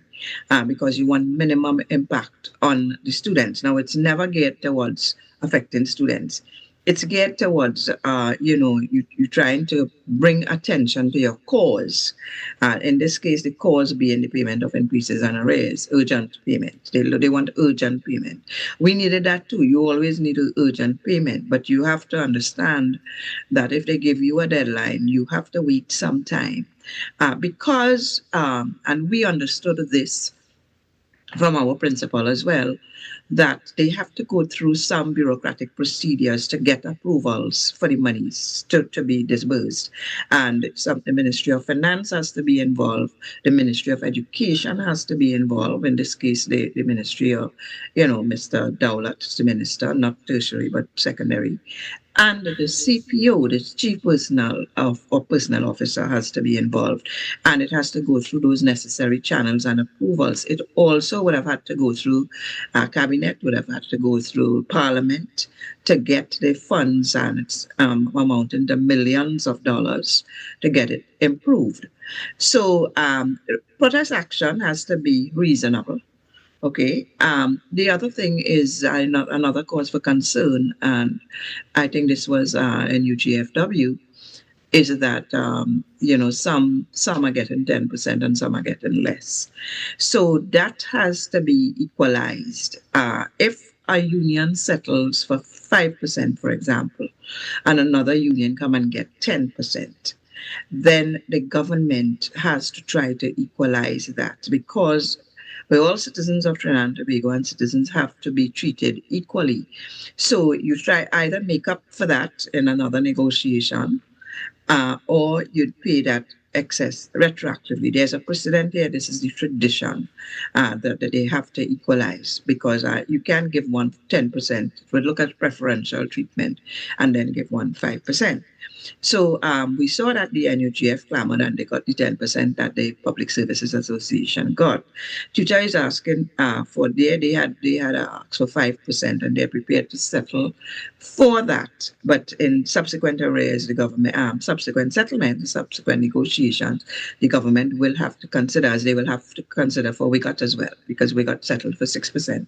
because you want minimum impact on the students. Now, it's never geared towards affecting students. it's geared towards, you trying to bring attention to your cause. In this case, the cause being the payment of increases and arrears, urgent payment. They want urgent payment. We needed that too. You always need an urgent payment, but you have to understand that if they give you a deadline, you have to wait some time. Because, and we understood this from our principal as well, that they have to go through some bureaucratic procedures to get approvals for the monies to be disbursed. And the Ministry of Finance has to be involved. The Ministry of Education has to be involved. In this case, the Ministry of, Mr. Dowlat is the minister, not tertiary, but secondary. And the CPO, the Chief Personnel Officer, has to be involved. And it has to go through those necessary channels and approvals. It also would have had to go through Cabinet, would have had to go through Parliament to get the funds, and it's amounting to millions of dollars to get it improved. So protest action has to be reasonable. Okay. The other thing is another cause for concern, and I think this was in UGFW, is that some are getting 10% and some are getting less. So that has to be equalized. If a union settles for 5%, for example, and another union come and get 10%, then the government has to try to equalize that, because we're all citizens of Trinidad and Tobago, and citizens have to be treated equally. So you try either make up for that in another negotiation, or you'd pay that excess retroactively. There's a precedent here. This is the tradition that they have to equalize, because you can't give one 10%. We'd look at preferential treatment and then give one 5%. So we saw that the NUGF clamored and they got the 10% that the Public Services Association got. Tutor is asking for they had asked for 5%, and they're prepared to settle for that. But in subsequent arrears, the government, subsequent settlement, subsequent negotiations, the government will have to consider, as they will have to consider for we got as well, because we got settled for 6%.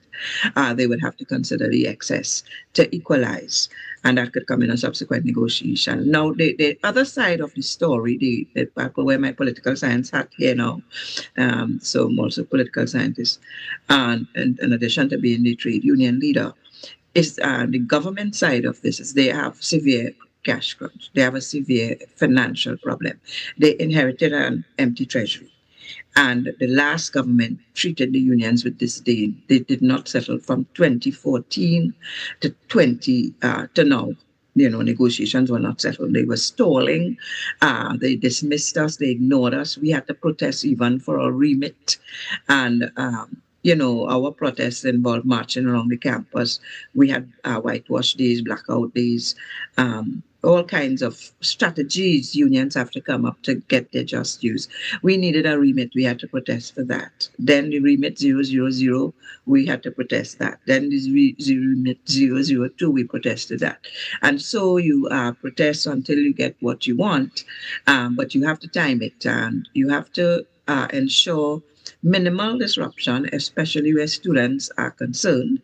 They would have to consider the excess to equalize, and that could come in a subsequent negotiation. Now, the other side of the story, the part where my political science hat here now, so I'm also a political scientist, and in addition to being the trade union leader, is the government side of this is they have severe cash crunch. They have a severe financial problem. They inherited an empty treasury. And the last government treated the unions with disdain. They did not settle from 2014 to now. Negotiations were not settled. They were stalling. They dismissed us. They ignored us. We had to protest even for our remit. And, our protests involved marching around the campus. We had whitewash days, blackout days, all kinds of strategies unions have to come up to get their just dues. We needed a remit. We had to protest for that. Then the remit 000, we had to protest that. Then the remit 002, we protested that. And so you protest until you get what you want, but you have to time it, and you have to ensure minimal disruption, especially where students are concerned.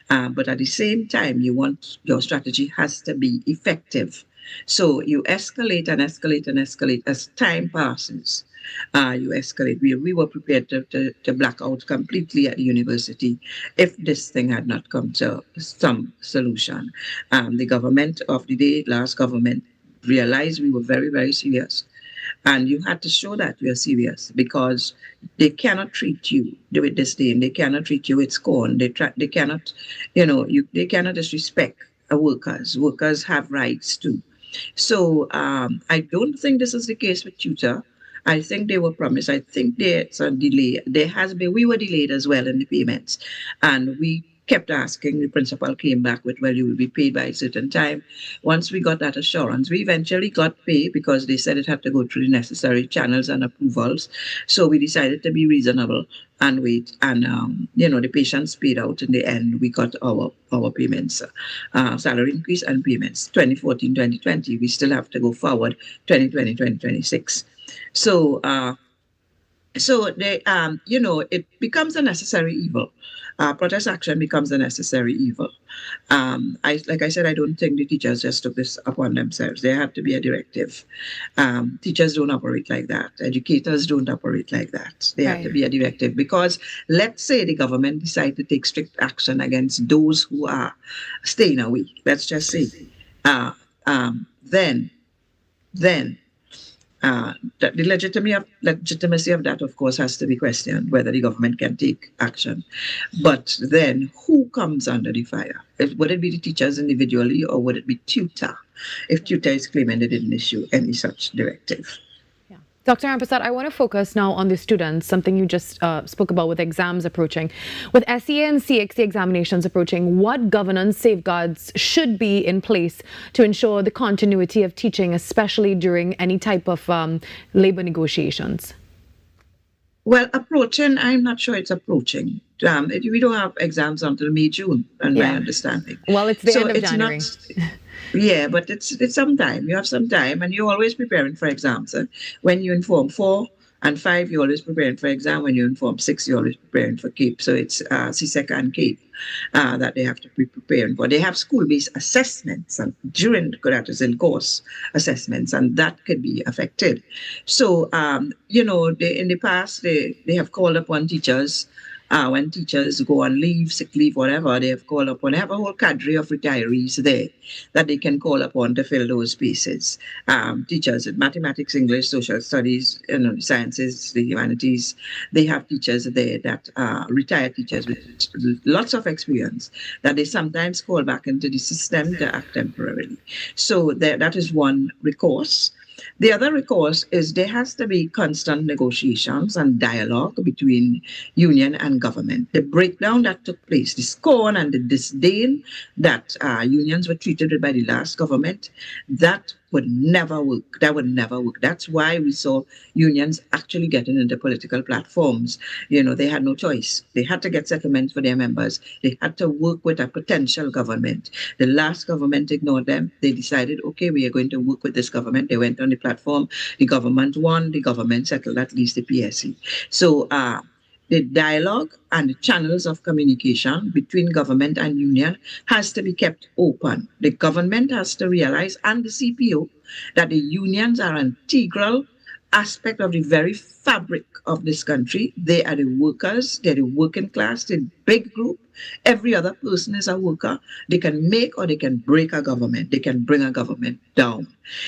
But at the same time, your strategy has to be effective. So you escalate and escalate and escalate as time passes. You escalate. We were prepared to black out completely at the university if this thing had not come to some solution. The government of the day, last government, realized we were very, very serious. And you had to show that you're serious, because they cannot treat you with disdain. They cannot treat you with scorn. They cannot, they cannot disrespect workers. Workers have rights too. So I don't think this is the case with tutor. I think they were promised. I think there's a delay. We were delayed as well in the payments, and we kept asking. The principal came back with, well, you will be paid by a certain time. Once we got that assurance, we eventually got paid, because they said it had to go through the necessary channels and approvals. So we decided to be reasonable and wait. And, the patients paid out in the end. We got our payments, salary increase and payments, 2014, 2020. We still have to go forward, 2020, 2026. So So they, it becomes a necessary evil. Protest action becomes a necessary evil. Like I said, I don't think the teachers just took this upon themselves. There had to be a directive. Teachers don't operate like that. Educators don't operate like that. There had to be a directive, because let's say the government decide to take strict action against those who are staying away. Let's just say, then the legitimacy of that, of course, has to be questioned, whether the government can take action. But then who comes under the fire? Would it be the teachers individually, or would it be tutor, if tutor is claiming they didn't issue any such directive? Dr. Ramprasad, I want to focus now on the students, something you just spoke about with exams approaching. With SEA and CXC examinations approaching, what governance safeguards should be in place to ensure the continuity of teaching, especially during any type of labor negotiations? Well, approaching, I'm not sure it's approaching. We don't have exams until May, June, in my understanding. Well, it's the end of January. Yeah, but it's some time. You have some time, and you're always preparing for exams. When you inform 4 and 5, you're always preparing for exam. When you inform 6, you're always preparing for CAPE. So it's CSEC and CAPE that they have to be preparing for. They have school-based assessments and that is in course assessments, and that could be affected. So, in the past, they have called upon teachers. When teachers go on leave, sick leave, whatever, they have called upon, they have a whole cadre of retirees there that they can call upon to fill those spaces. Teachers in mathematics, English, social studies, sciences, the humanities, they have teachers there that retired teachers with lots of experience that they sometimes call back into the system to act temporarily. So that is one recourse. The other recourse is there has to be constant negotiations and dialogue between union and government. The breakdown that took place, the scorn and the disdain that unions were treated with by the last government, that would never work. That would never work. That's why we saw unions actually getting into political platforms. They had no choice. They had to get settlements for their members. They had to work with a potential government. The last government ignored them. They decided, okay, we are going to work with this government. They went on the platform. The government won. The government settled at least the PSC. So the dialogue and the channels of communication between government and union has to be kept open. The government has to realize, and the CPO, that the unions are an integral aspect of the very fabric of this country. They are the workers, they're the working class, the big group. Every other person is a worker. They can make or they can break a government. They can bring a government down.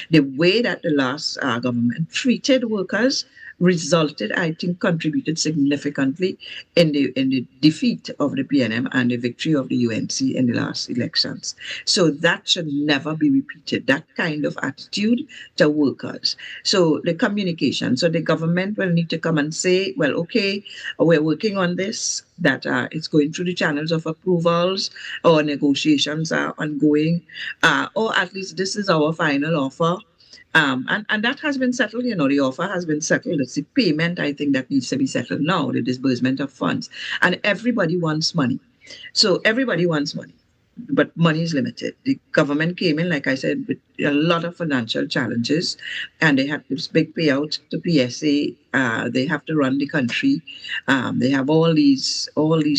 The way that the last government treated workers resulted, I think, contributed significantly in the defeat of the PNM and the victory of the UNC in the last elections. So that should never be repeated, that kind of attitude to workers. So the communication, so the government will need to come and say, well, okay, we're working on this, that it's going through the channels of approvals, or negotiations are ongoing, or at least this is our final offer. And that has been settled, the offer has been settled. It's the payment, I think, that needs to be settled now, the disbursement of funds. And everybody wants money. So everybody wants money, but money is limited. The government came in, like I said, with a lot of financial challenges, and they had this big payout to PSA. They have to run the country. They have all these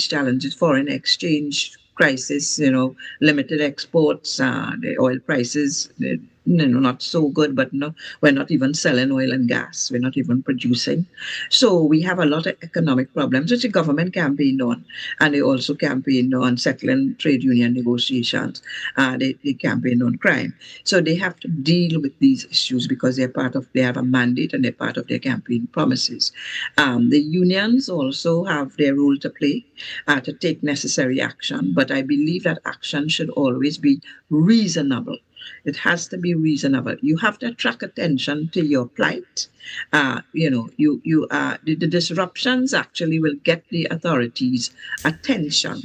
challenges, foreign exchange crisis, limited exports, the oil prices, not so good, but no, we're not even selling oil and gas. We're not even producing. So we have a lot of economic problems, which the government campaigned on. And they also campaigned on settling trade union negotiations. They campaigned on crime. So they have to deal with these issues because they have a mandate and they're part of their campaign promises. The unions also have their role to play to take necessary action. But I believe that action should always be reasonable. It has to be reasonable. You have to attract attention to your plight. The disruptions actually will get the authorities' attention.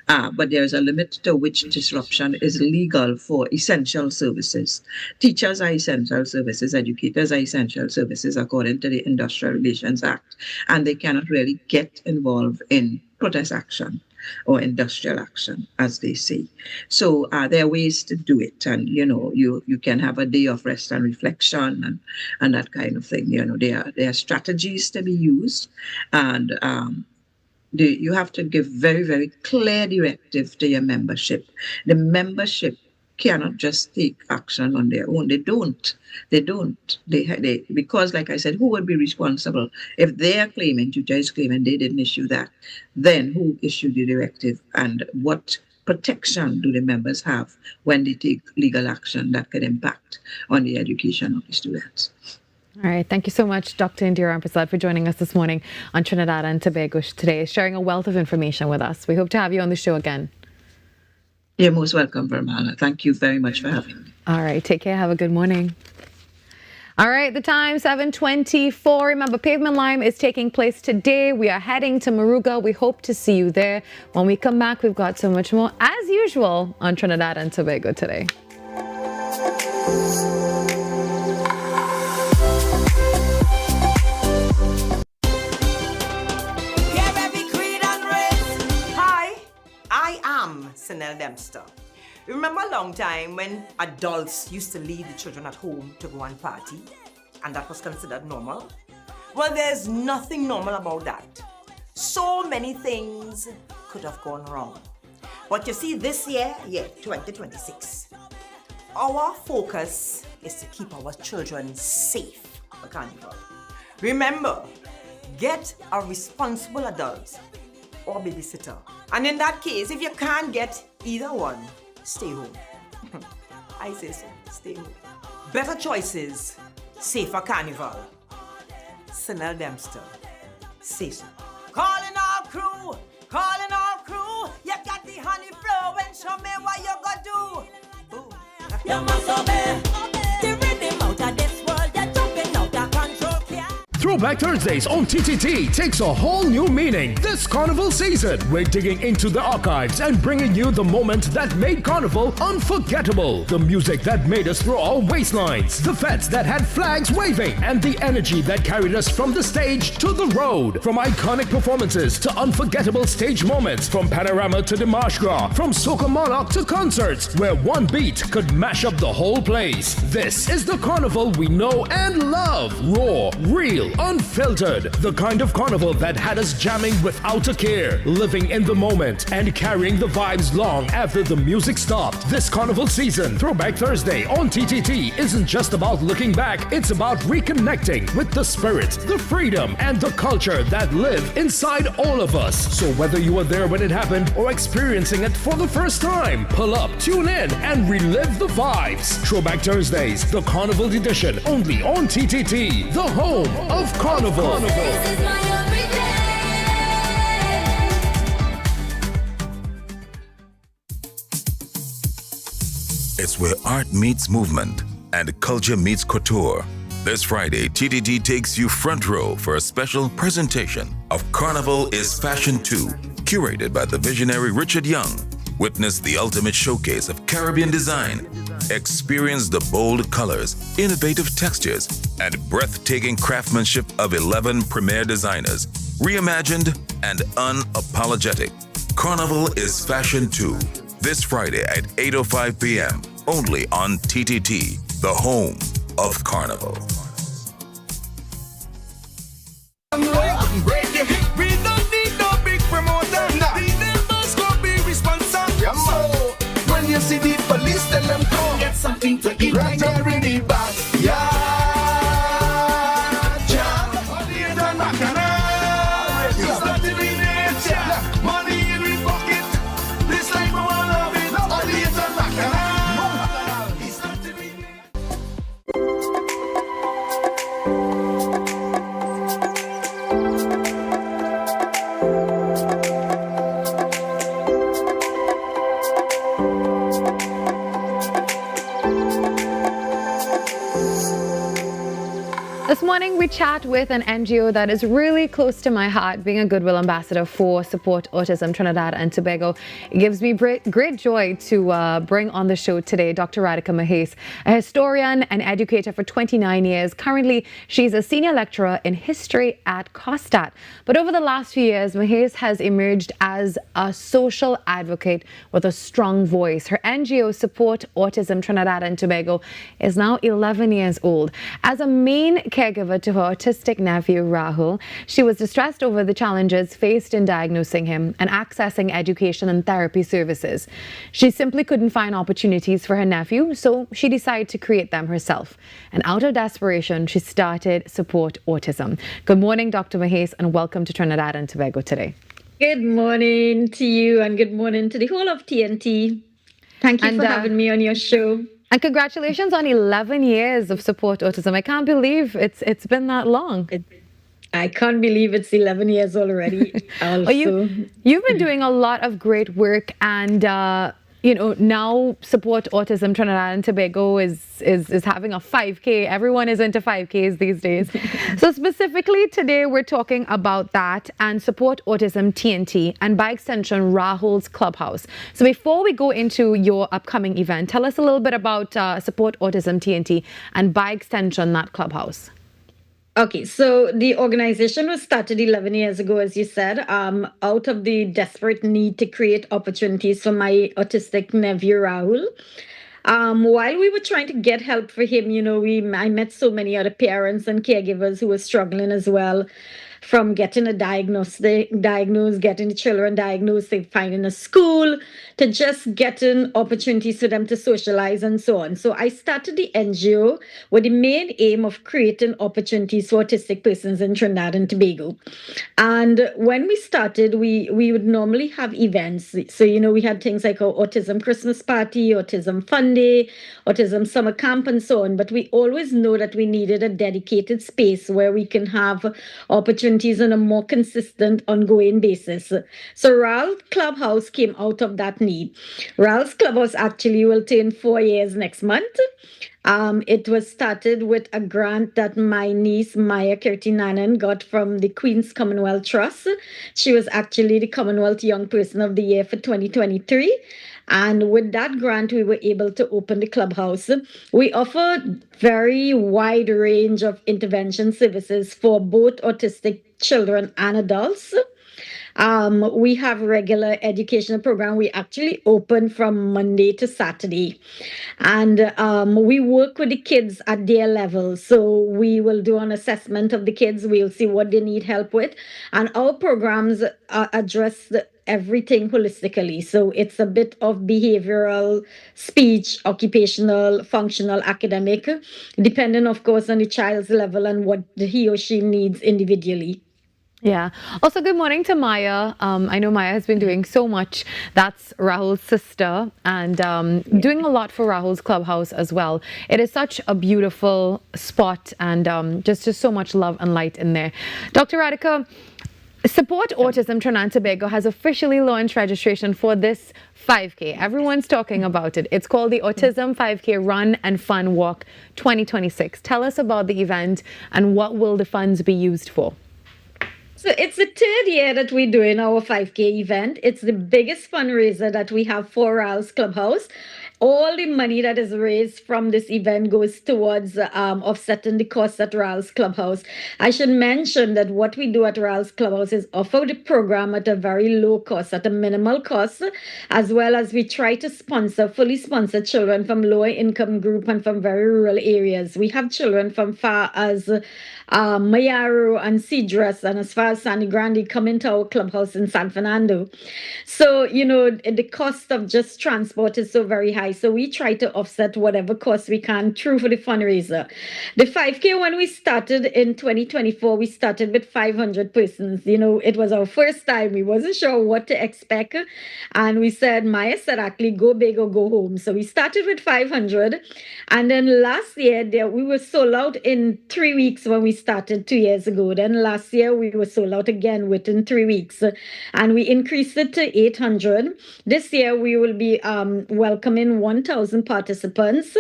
But there's a limit to which disruption is legal for essential services. Teachers are essential services. Educators are essential services according to the Industrial Relations Act. And they cannot really get involved in protest action. or industrial action, as they say. So there are ways to do it, and you can have a day of rest and reflection and that kind of thing. There are strategies to be used, and you have to give very, very clear directive to your membership. The membership cannot just take action on their own. They don't. Because, like I said, who would be responsible if they are claiming, Juja is claiming they didn't issue that? Then who issued the directive, and what protection do the members have when they take legal action that could impact on the education of the students? All right. Thank you so much, Dr. Indira Prasad, for joining us this morning on Trinidad and Tobago Today, sharing a wealth of information with us. We hope to have you on the show again. You're most welcome, Virmala. Thank you very much for having me. All right. Take care. Have a good morning. All right. The time, 7:24. Remember, Pavement Lime is taking place today. We are heading to Moruga. We hope to see you there. When we come back, we've got so much more, as usual, on Trinidad and Tobago Today. Dempster. Remember a long time when adults used to leave the children at home to go and party, and that was considered normal? Well, there's nothing normal about that. So many things could have gone wrong. But you see, this year, 2026, our focus is to keep our children safe for Carnival. Remember, get a responsible adult or babysitter. And in that case, if you can't get either one, stay home. I say so, stay home. Better choices, safer Carnival. Sunel Dempster, say so. Calling all crew, you got the honey flow and show me what you gonna do. Boom. You must obey, the rhythm out of this world, you're jumping out of control. Throwback Thursdays on TTT takes a whole new meaning this Carnival season. We're digging into the archives and bringing you the moment that made Carnival unforgettable. The music that made us throw our waistlines, the fets that had flags waving, and the energy that carried us from the stage to the road. From iconic performances to unforgettable stage moments, from panorama to the Marsh Gras, from Soca Monarch to concerts, where one beat could mash up the whole place. This is the Carnival we know and love. Raw, real, unfiltered. The kind of Carnival that had us jamming without a care, living in the moment, and carrying the vibes long after the music stopped. This Carnival season, Throwback Thursday on TTT isn't just about looking back, it's about reconnecting with the spirit, the freedom, and the culture that live inside all of us. So whether you were there when it happened or experiencing it for the first time, pull up, tune in, and relive the vibes. Throwback Thursdays, the Carnival edition, only on TTT, the home of Carnival. It's where art meets movement and culture meets couture. This Friday, TTT takes you front row for a special presentation of Carnival is Fashion 2, curated by the visionary Richard Young. Witness the ultimate showcase of Caribbean design. Experience the bold colors, innovative textures, and breathtaking craftsmanship of 11 premier designers, reimagined and unapologetic. Carnival is Fashion 2, this Friday at 8:05 p.m., only on TTT, the home of Carnival. We don't need no big promoter. The members go be responsible. So when you see the police, tell them come get something to eat right there in the back. This morning, we chat with an NGO that is really close to my heart, being a Goodwill Ambassador for Support Autism Trinidad and Tobago. It gives me great joy to bring on the show today Dr. Radhika Mahes, a historian and educator for 29 years. Currently, she's a senior lecturer in history at COSTAT. But over the last few years, Mahes has emerged as a social advocate with a strong voice. Her NGO, Support Autism Trinidad and Tobago, is now 11 years old. As a main caregiver to her autistic nephew Rahul, she was distressed over the challenges faced in diagnosing him and accessing education and therapy services. She simply couldn't find opportunities for her nephew, so she decided to create them herself. And out of desperation, she started Support Autism. Good morning, Dr. Mahes, and welcome to Trinidad and Tobago Today. Good morning to you, and good morning to the whole of TNT. Thank you for having me on your show. And congratulations on 11 years of Support Autism. I can't believe it's been that long. I can't believe it's 11 years already. Also. You've been doing a lot of great work, and now Support Autism Trinidad and Tobago is having a 5K. Everyone is into 5Ks these days. So specifically today we're talking about that and Support Autism TNT, and by extension Rahul's Clubhouse. So before we go into your upcoming event, tell us a little bit about Support Autism TNT and by extension that Clubhouse. Okay, so the organization was started 11 years ago, as you said, out of the desperate need to create opportunities for my autistic nephew, Rahul. While we were trying to get help for him, I met so many other parents and caregivers who were struggling as well, from getting a diagnosed, getting the children diagnosed, finding a school, to just getting opportunities for them to socialize and so on. So I started the NGO with the main aim of creating opportunities for autistic persons in Trinidad and Tobago. And when we started, we would normally have events. So, we had things like our Autism Christmas Party, Autism Fun Day, Autism Summer Camp, and so on. But we always know that we needed a dedicated space where we can have opportunities on a more consistent, ongoing basis. So Rahul's Clubhouse came out of that need. Rahul's Clubhouse actually will turn 4 years next month. It was started with a grant that my niece Maya Kirtinanan got from the Queen's Commonwealth Trust. She was actually the Commonwealth Young Person of the Year for 2023. And with that grant, we were able to open the Clubhouse. We offer very wide range of intervention services for both autistic children and adults. We have regular educational program. We actually open from Monday to Saturday. And we work with the kids at their level. So we will do an assessment of the kids. We'll see what they need help with. And our programs address everything holistically. So it's a bit of behavioral, speech, occupational, functional, academic, depending, of course, on the child's level and what he or she needs individually. Yeah. Also, good morning to Maya. I know Maya has been doing so much. That's Rahul's sister, and doing a lot for Rahul's Clubhouse as well. It is such a beautiful spot, and just so much love and light in there. Dr. Radhika, Support Autism Trinidad and Tobago has officially launched registration for this 5K. Everyone's talking about it. It's called the Autism 5K Run and Fun Walk 2026. Tell us about the event and what will the funds be used for? So it's the third year that we're doing our 5K event. It's the biggest fundraiser that we have for Rahul's Clubhouse. All the money that is raised from this event goes towards offsetting the costs at Rahul's Clubhouse. I should mention that what we do at Rahul's Clubhouse is offer the program at a very low cost, at a minimal cost, as well as we try to fully sponsor children from lower income group and from very rural areas. We have children from far as Mayaro and Cedros and as far as Sangre Grande come into our clubhouse in San Fernando. So, the cost of just transport is so very high. So we try to offset whatever cost we can through for the fundraiser. The 5K, when we started in 2024, we started with 500 persons. It was our first time. We wasn't sure what to expect. And we said, Maya said, actually, go big or go home. So we started with 500. And then last year, we were sold out in 3 weeks when we started 2 years ago. Then last year, we were sold out again within 3 weeks. And we increased it to 800. This year, we will be welcoming 1,000 participants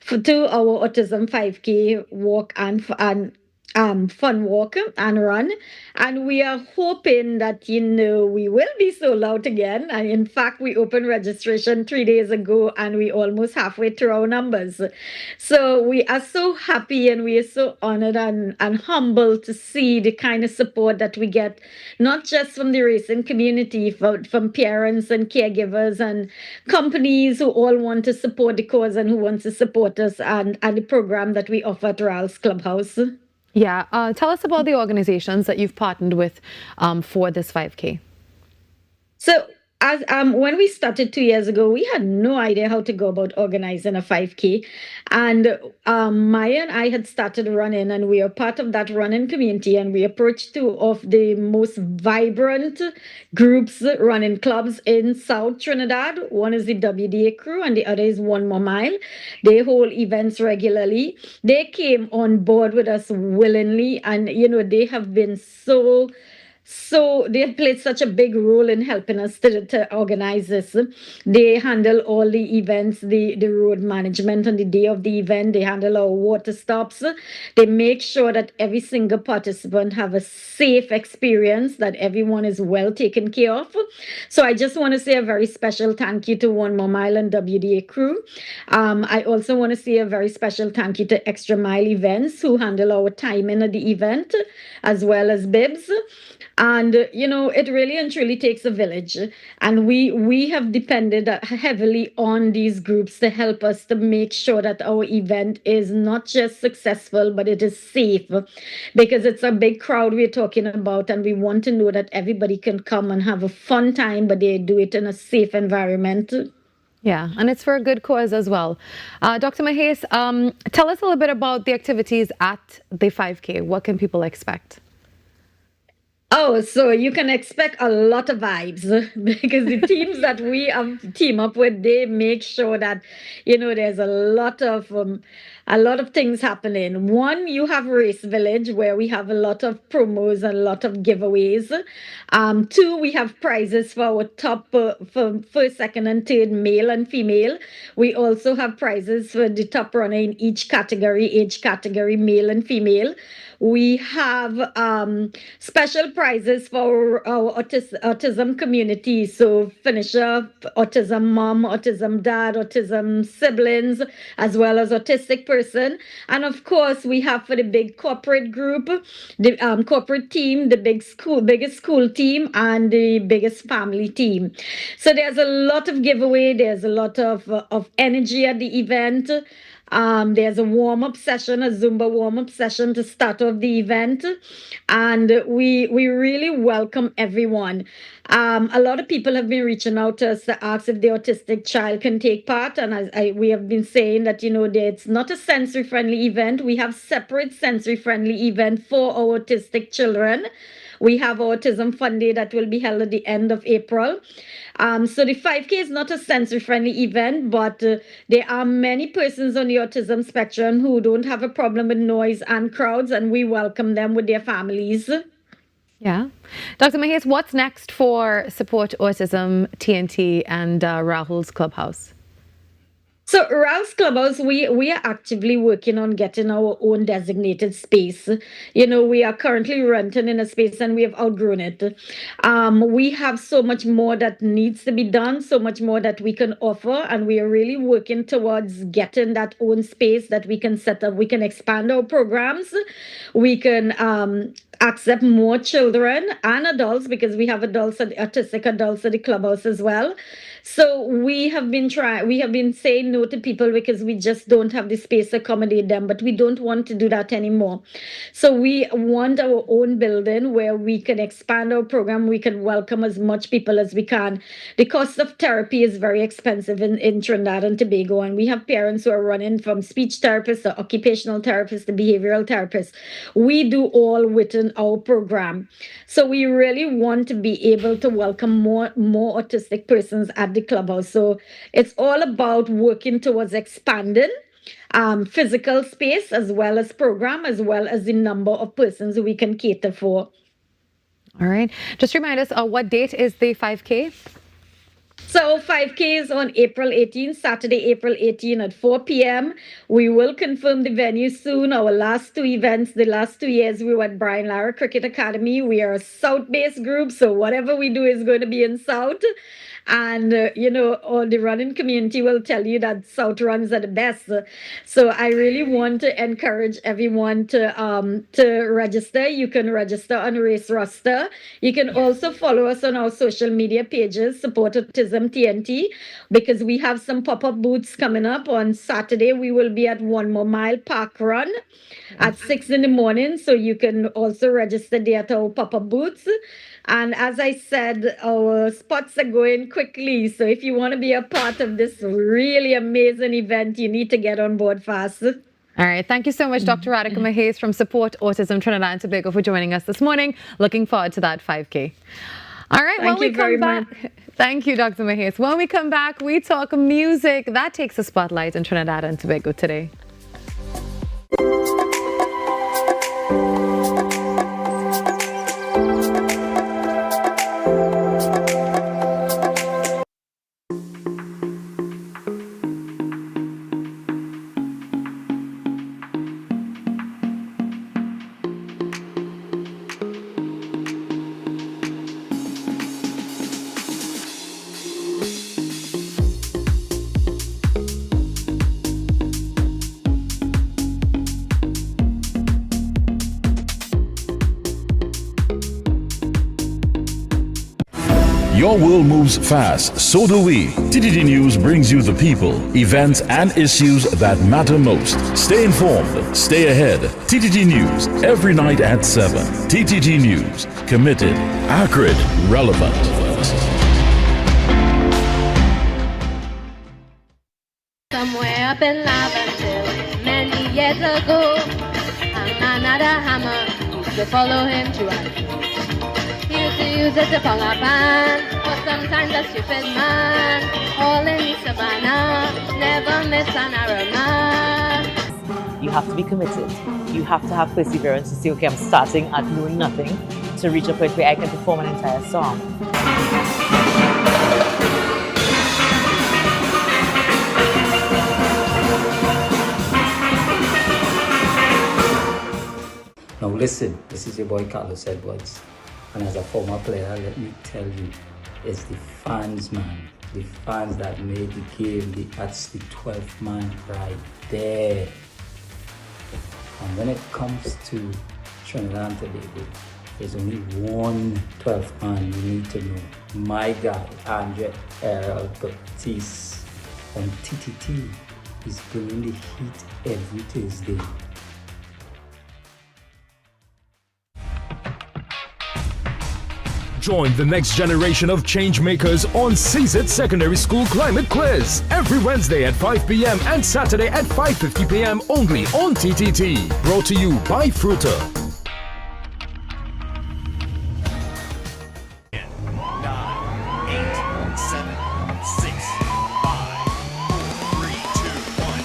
to our Autism 5K walk and fun walk and run, and we are hoping that we will be sold out again. And in fact, we opened registration 3 days ago, and we almost halfway through our numbers. So we are so happy, and we are so honored and humbled to see the kind of support that we get, not just from the racing community, but from parents and caregivers and companies who all want to support the cause and who want to support us and the program that we offer at Ralph's Clubhouse. Yeah, tell us about the organizations that you've partnered with for this 5K. So, as when we started 2 years ago, we had no idea how to go about organizing a 5K, and Maya and I had started running, and we are part of that running community, and we approached two of the most vibrant groups, running clubs in South Trinidad. One is the WDA crew, and the other is One More Mile. They hold events regularly. They came on board with us willingly, and they have been so they have played such a big role in helping us to organize this. They handle all the events, the road management on the day of the event. They handle our water stops. They make sure that every single participant have a safe experience, that everyone is well taken care of. So I just want to say a very special thank you to One More Mile and WDA crew. I also want to say a very special thank you to Extra Mile Events, who handle our timing of the event, as well as Bibs. And it really and truly takes a village, and we have depended heavily on these groups to help us to make sure that our event is not just successful, but it is safe, because it's a big crowd we're talking about, and we want to know that everybody can come and have a fun time, but they do it in a safe environment. Yeah, and it's for a good cause as well. Dr. Mahes, tell us a little bit about the activities at the 5K. What can people expect? Oh, so you can expect a lot of vibes, because the teams that we have team up with, they make sure that, there's a lot of things happening. One, you have Race Village, where we have a lot of promos and a lot of giveaways. Two, we have prizes for our top, for first, second, and third, male and female. We also have prizes for the top runner in each category, age category, male and female. We have special prizes for our autism community. So finisher, autism mom, autism dad, autism siblings, as well as autistic person. And of course, we have for the big corporate group, the corporate team, the biggest school team, and the biggest family team. So there's a lot of giveaway. There's a lot of energy at the event. There's a warm-up session, a Zumba warm-up session to start off the event. And we really welcome everyone. A lot of people have been reaching out to us to ask if the autistic child can take part. And we have been saying that, that it's not a sensory-friendly event. We have separate sensory-friendly event for our autistic children. We have Autism Fun Day that will be held at the end of April. So the 5K is not a sensory-friendly event, but there are many persons on the autism spectrum who don't have a problem with noise and crowds, and we welcome them with their families. Yeah. Dr. Mahes, what's next for Support Autism, TNT, and Rahul's Clubhouse? So Ralph's Clubhouse, we are actively working on getting our own designated space. We are currently renting in a space, and we have outgrown it. We have so much more that needs to be done, so much more that we can offer, and we are really working towards getting that own space that we can set up. We can expand our programs. We can accept more children and adults, because we have autistic adults at the clubhouse as well. So we have been saying no to people because we just don't have the space to accommodate them, but we don't want to do that anymore. So we want our own building where we can expand our program. We can welcome as much people as we can. The cost of therapy is very expensive in Trinidad and Tobago, and we have parents who are running from speech therapists to occupational therapists to behavioral therapists. We do all within our program. So we really want to be able to welcome more autistic persons at the clubhouse. So it's all about working towards expanding physical space, as well as program, as well as the number of persons we can cater for. All right. Just remind us, what date is the 5K? So 5K is on April 18, Saturday, April 18 at 4 p.m. We will confirm the venue soon. Our last two events, the last 2 years, we were at Brian Lara Cricket Academy. We are a South-based group, so whatever we do is going to be in South. And, all the running community will tell you that South runs are the best. So I really want to encourage everyone to register. You can register on Race Roster. You can also follow us on our social media pages, Support Autism TNT, because we have some pop-up booths coming up. On Saturday, we will be at 1 More Mile Park Run at 6 in the morning. So you can also register there at our pop-up booths. And as I said, our spots are going quickly. So if you want to be a part of this really amazing event, you need to get on board fast. All right. Thank you so much, Dr. Radhika Mahes from Support Autism Trinidad and Tobago for joining us this morning. Looking forward to that 5K. All right. Thank you very much. Thank you, Dr. Mahes. When we come back, we talk music. That takes the spotlight in Trinidad and Tobago today. Your world moves fast, so do we. TTT News brings you the people, events, and issues that matter most. Stay informed, stay ahead. TTT News, every night at 7. TTT News, committed, accurate, relevant. Somewhere up in Laventille, many years ago, another hammer used to follow him throughout. He used to use it to pull a band, or sometimes a stupid man. All in the savannah, never miss an aroma. You have to be committed. You have to have perseverance to say, okay, I'm starting at knowing nothing to reach a point where I can perform an entire song. Now listen, this is your boy Carlos Edwards. And as a former player, let me tell you, it's the fans, man. The fans that made the game. That's the 12th man right there. And when it comes to Trinidad and Tobago, there's only one 12th man you need to know. My guy, Andre Errol Baptiste on TTT. He's bringing the heat every Thursday. Join the next generation of change makers on CZIT Secondary School Climate Quiz every Wednesday at 5 p.m. and Saturday at 5:50 p.m. only on TTT. Brought to you by Fruta. 9, 8, 7, 6, 5, 4, 3, 2, 1.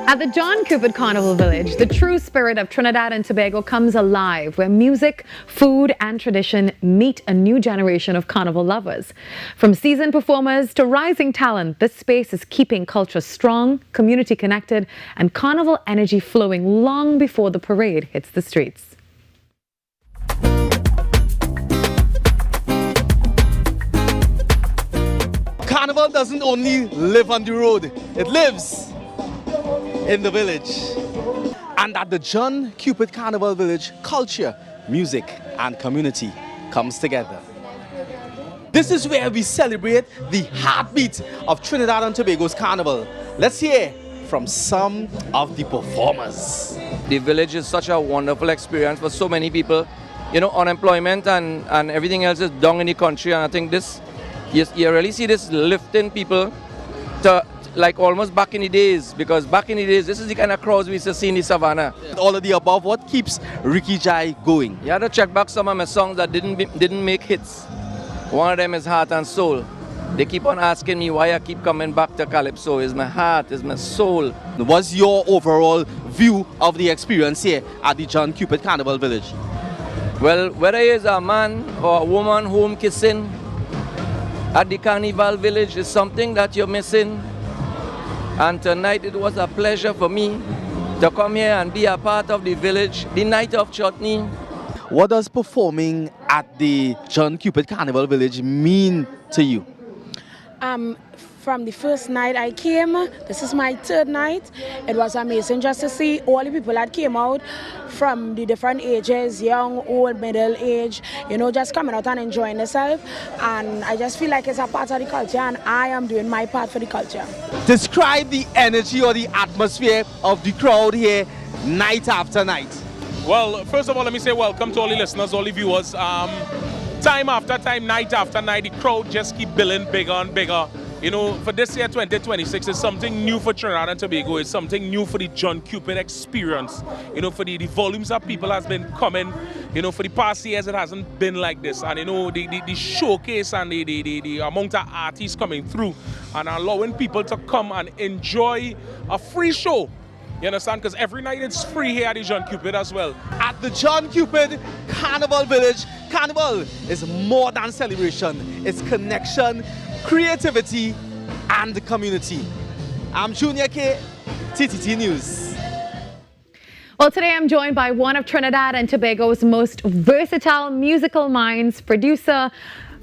At the John Cupid Carnival Village, the true spirit of Trinidad and Tobago comes alive, where music, food, and tradition meet a new generation of carnival lovers. From seasoned performers to rising talent, this space is keeping culture strong, community connected, and carnival energy flowing long before the parade hits the streets. Carnival doesn't only live on the road, it lives in the village. And at the John Cupid Carnival Village, culture, music, and community comes together. This is where we celebrate the heartbeat of Trinidad and Tobago's Carnival. Let's hear from some of the performers. The village is such a wonderful experience for so many people. You know, unemployment and everything else is down in the country, and I think this, you really see this lifting people to like almost back in the days, because back in the days, this is the kind of crowds we used to see in the savannah. All of the above, what keeps Ricky Jai going? You had to check back some of my songs that didn't make hits. One of them is Heart and Soul. They keep on asking me why I keep coming back to Calypso. Is my heart, is my soul. What's your overall view of the experience here at the John Cupid Carnival Village? Well, whether it's a man or a woman home kissing at the Carnival Village is something that you're missing. And tonight it was a pleasure for me to come here and be a part of the village, the night of chutney. What does performing at the John Cupid Carnival Village mean to you? From the first night I came, this is my third night. It was amazing just to see all the people that came out from the different ages, young, old, middle age, you know, just coming out and enjoying themselves. And I just feel like it's a part of the culture, and I am doing my part for the culture. Describe the energy or the atmosphere of the crowd here night after night. Well, first of all, let me say welcome to all the listeners, all the viewers. Time after time, night after night, the crowd just keep building bigger and bigger. You know, for this year, 2026, is something new for Trinidad and Tobago. It's something new for the John Cupid experience. You know, for the volumes of people has been coming. You know, for the past years, it hasn't been like this. And, you know, the showcase and the amount of artists coming through and allowing people to come and enjoy a free show. You understand? Because every night it's free here at the John Cupid as well. At the John Cupid Carnival Village, Carnival is more than celebration. It's connection, creativity, and community. I'm Junior K, TTT News. Well, today I'm joined by one of Trinidad and Tobago's most versatile musical minds, producer,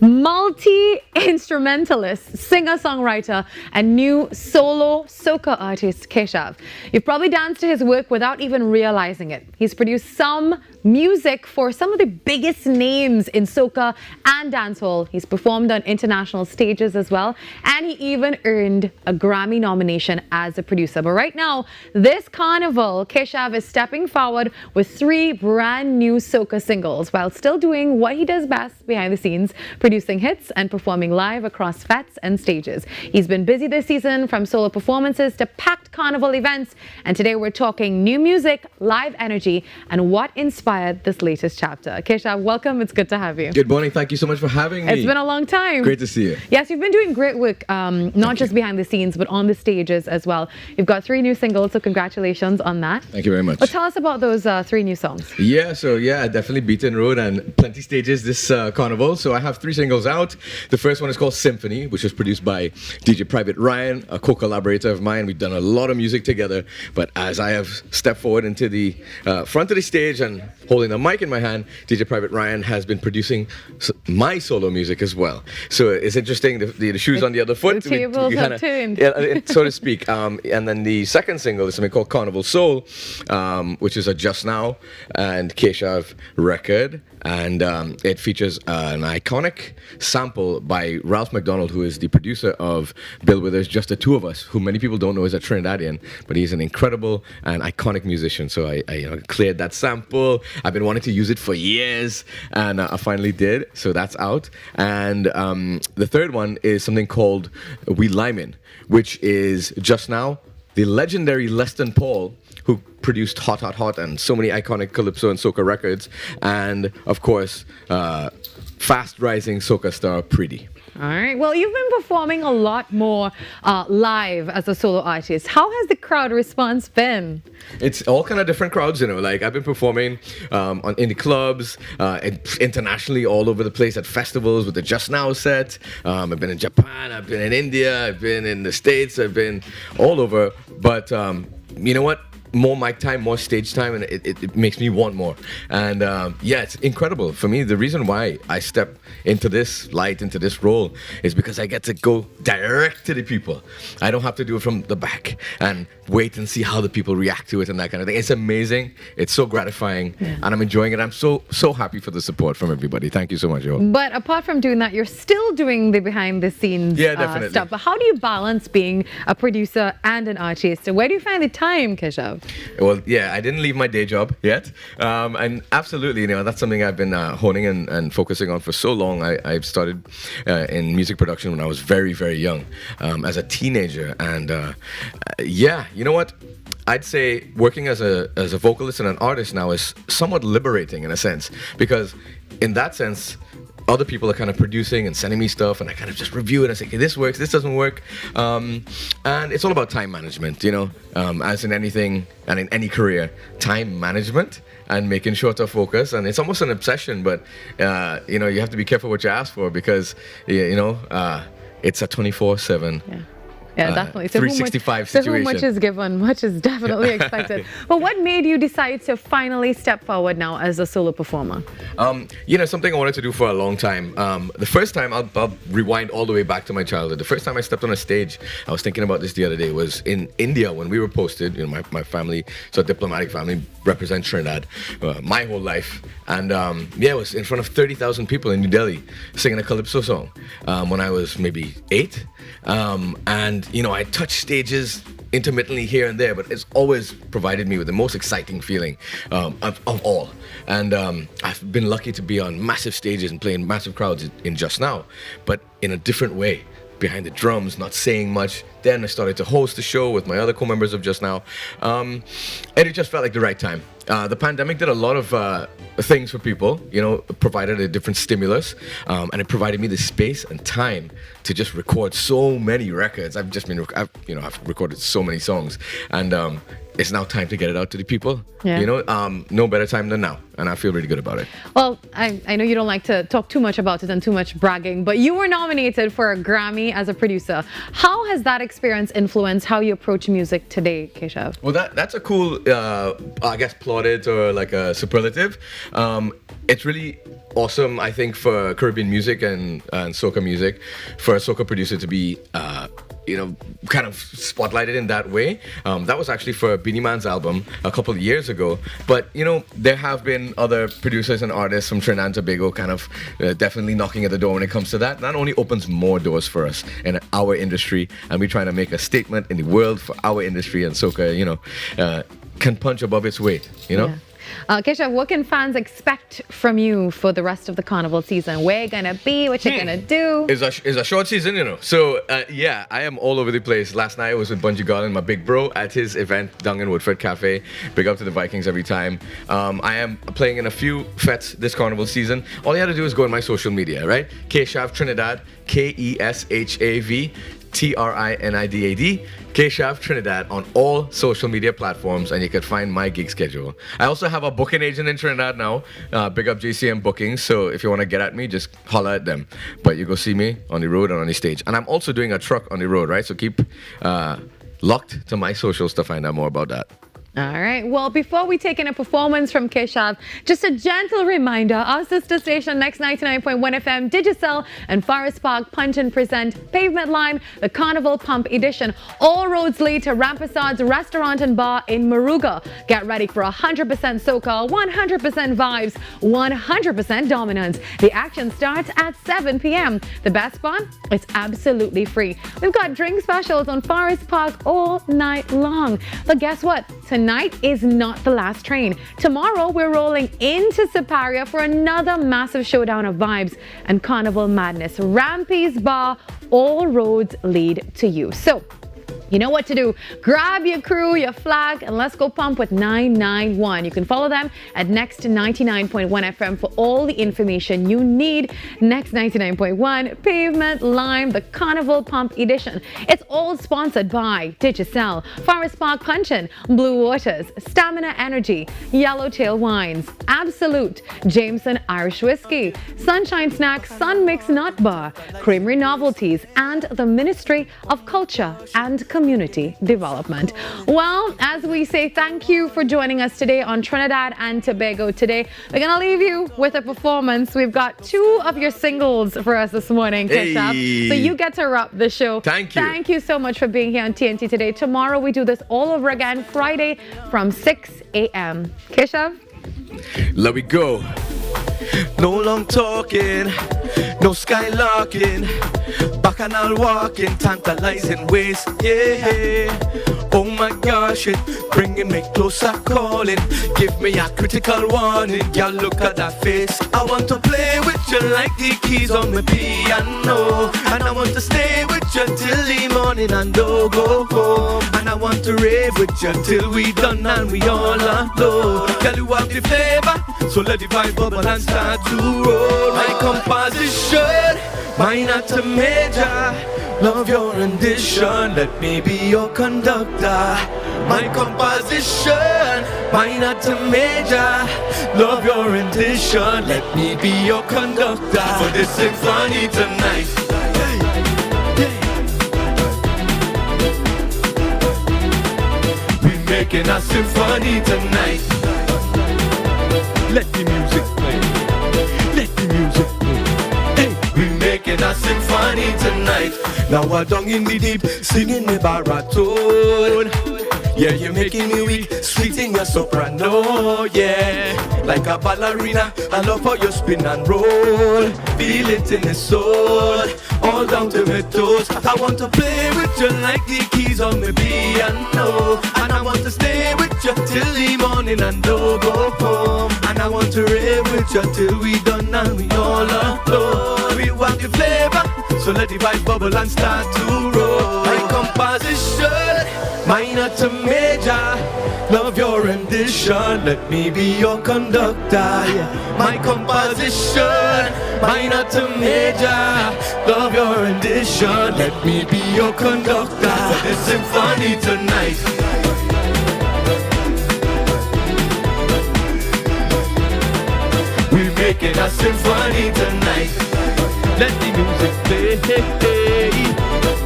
multi-instrumentalist, singer-songwriter, and new solo soca artist, Keshav. You've probably danced to his work without even realizing it. He's produced some music for some of the biggest names in soca and dancehall. He's performed on international stages as well, and he even earned a Grammy nomination as a producer. But right now, this carnival, Keshav is stepping forward with 3 brand new soca singles while still doing what he does best behind the scenes, producing hits and performing live across fetes and stages. He's been busy this season, from solo performances to packed carnival events, and today we're talking new music, live energy, and what inspired this latest chapter. Keshav, welcome. It's good to have you. Good morning. Thank you so much for having me. It's been a long time. Great to see you. Yes, you've been doing great work, not just behind the scenes, but on the stages as well. You've got 3 new singles, so congratulations on that. Thank you very much. But tell us about those 3 new songs. Yeah, definitely beaten road and plenty stages this carnival. So I have 3 singles out. The first one is called Symphony, which was produced by DJ Private Ryan, a co-collaborator of mine. We've done a lot of music together, but as I have stepped forward into the front of the stage and holding a mic in my hand, DJ Private Ryan has been producing my solo music as well. So it's interesting, the shoes on the other foot. The tables have turned. Yeah, so to speak. And then the second single is something called Carnival Soul, which is a Just Now and Keshav record. And it features an iconic sample by Ralph McDonald, who is the producer of Bill Withers' Just the Two of Us, who many people don't know is a Trinidadian, but he's an incredible and iconic musician. So I cleared that sample. I've been wanting to use it for years, and I finally did. So that's out. And the third one is something called We Lyman, which is Just Now, the legendary Leston Paul, who produced Hot, Hot, Hot and so many iconic calypso and soca records, and of course, fast rising soca star Pretty. All right. Well, you've been performing a lot more live as a solo artist. How has the crowd response been? It's all kind of different crowds, like I've been performing in the clubs, internationally, all over the place at festivals with the Just Now set. I've been in Japan, I've been in India, I've been in the States, I've been all over. But you know what? more mic time, more stage time, and it makes me want more. And yeah, it's incredible. For me, the reason why I step into this light, into this role, is because I get to go direct to the people. I don't have to do it from the back and wait and see how the people react to it and that kind of thing. It's amazing. It's so gratifying, and I'm enjoying it. I'm so happy for the support from everybody. Thank you so much, Joel. But apart from doing that, you're still doing the behind the scenes stuff. But how do you balance being a producer and an artist? Where do you find the time, Keshav? Well, yeah, I didn't leave my day job yet. And absolutely, that's something I've been honing and focusing on for so long. I've started in music production when I was very, very young, as a teenager. And yeah, you know what? I'd say working as a vocalist and an artist now is somewhat liberating in a sense, because in that sense, other people are kind of producing and sending me stuff, and I kind of just review it and say, okay, this works, this doesn't work. And it's all about time management, as in anything and in any career, time management and making sure to focus. And it's almost an obsession, but, you have to be careful what you ask for, because, it's a 24/7. Yeah, definitely. 365 situation. So who much is given, much is definitely expected. But what made you decide to finally step forward now as a solo performer? Something I wanted to do for a long time. The first time, I'll rewind all the way back to my childhood. The first time I stepped on a stage, I was thinking about this the other day, was in India when we were posted. My family, so a diplomatic family, represents Trinidad my whole life. And it was in front of 30,000 people in New Delhi singing a calypso song when I was maybe 8. And I touched stages intermittently here and there, but it's always provided me with the most exciting feeling of all. And I've been lucky to be on massive stages and playing massive crowds in Just Now, but in a different way, behind the drums, not saying much. Then I started to host the show with my other co-members of Just Now, and it just felt like the right time. The pandemic did a lot of things for people, provided a different stimulus, and it provided me the space and time to just record so many records. I've recorded so many songs, and it's now time to get it out to the people. Yeah. No better time than now, and I feel really good about it. Well, I know you don't like to talk too much about it and too much bragging, but you were nominated for a Grammy as a producer. How has that experience influenced how you approach music today, Keshav? Well, that's a cool, I guess, plaudit or like a superlative. It's really awesome, I think, for Caribbean music and soca music, for a soca producer to be kind of spotlighted in that way. That was actually for Beanie Man's album a couple of years ago. But, there have been other producers and artists from Trinidad and Tobago kind of definitely knocking at the door when it comes to that. Not only opens more doors for us in our industry, and we're trying to make a statement in the world for our industry, and soca, can punch above its weight, Yeah. Keshav, what can fans expect from you for the rest of the Carnival season? Where you gonna be? What you gonna do? It's a short season, So, yeah, I am all over the place. Last night I was with Bungie Garland, my big bro, at his event down in Woodford Cafe. Big up to the Vikings every time. I am playing in a few fetes this Carnival season. All you have to do is go on my social media, right? Keshav Trinidad, Keshav Trinidad, Keshav Trinidad on all social media platforms, and you can find my gig schedule. I also have a booking agent in Trinidad now, big up JCM Bookings, so if you want to get at me, just holler at them. But you go see me on the road and on the stage. And I'm also doing a truck on the road, right? So keep locked to my socials to find out more about that. All right. Well, before we take in a performance from Keshav, just a gentle reminder, our sister station Next 99.1 FM, Digicel, and Forest Park Punch present Pavement Lime, the Carnival Pump Edition. All roads lead to Rampasad's Restaurant and Bar in Moruga. Get ready for 100% soca, 100% vibes, 100% dominance. The action starts at 7 p.m. The best part? It's absolutely free. We've got drink specials on Forest Park all night long. But guess what? Tonight is not the last train. Tomorrow, we're rolling into Siparia for another massive showdown of vibes and carnival madness. Rampy's Bar, all roads lead to you. So, you know what to do. Grab your crew, your flag, and let's go pump with 991. You can follow them at Next 99.1 FM for all the information you need. Next 99.1, Pavement Lime, the Carnival Pump Edition. It's all sponsored by Digicel, Forest Park Punchin', Blue Waters, Stamina Energy, Yellowtail Wines, Absolute, Jameson Irish Whiskey, Sunshine Snacks, Sun Mix Nut Bar, Creamery Novelties, and the Ministry of Culture and and community development. Well, as we say thank you for joining us today on Trinidad and Tobago Today, we're going to leave you with a performance. We've got 2 of your singles for us this morning, Keshav. Hey. So you get to wrap the show. Thank you. Thank you so much for being here on TNT Today. Tomorrow we do this all over again, Friday from 6 a.m. Keshav? Let me go. No long talking, no skylarking, bacchanal walking, tantalizing ways, yeah. Oh my gosh, it bringing me closer, calling. Give me a critical warning, girl, look at that face. I want to play with you like the keys on my piano, and I want to stay with you till the morning and don't go home. And I want to rave with you till we done and we all alone. Girl, you have the flavor, so let the vibe bubble and start to roll. My composition, minor to major. Love your rendition, let me be your conductor. My composition, minor to major. Love your rendition, let me be your conductor for this symphony tonight. We making a symphony tonight. Let the music play. Let the music play. Hey, we making a symphony tonight. Now we're down in the deep, singing the baritone. Yeah, you're making me weak, sweet in your soprano. Yeah, like a ballerina, I love how you spin and roll. Feel it in the soul, all down to my toes. I want to play with you like the keys on my piano, and I want to stay with you till the morning and don't go home. And I want to rave with you till we done and we all alone. We want the flavor, so let the vibe bubble and start to roll. My composition, minor to major. Love your rendition, let me be your conductor. Yeah. My composition, minor to major. Love your rendition, let me be your conductor for this symphony tonight. We're making a symphony tonight. Let the music play. Hey, hey,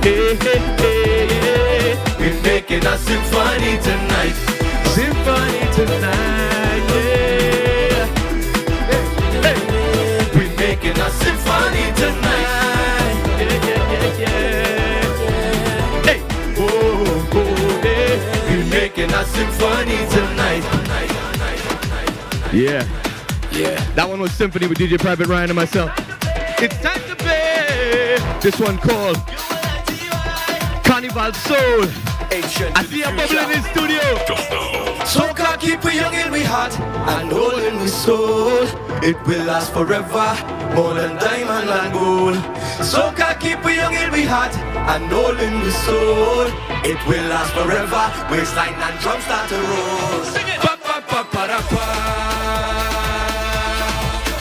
hey, hey, hey. We're making a symphony tonight. Symphony tonight, yeah. Hey, hey. We're making a symphony tonight. Yeah, yeah, yeah, yeah. Hey, oh, oh, hey. We're making a symphony tonight. Yeah. Yeah. That one was Symphony with DJ Private Ryan and myself. It's time to play this one called Carnival Soul. I see a bubble in the studio. Soca keep we young and we hot and old in we soul. It will last forever, more than diamond and gold. Soca keep we young and we hot and old in we soul. It will last forever, waistline and drums start to roll. Sing it. Pa, pa, pa, pa, da, pa.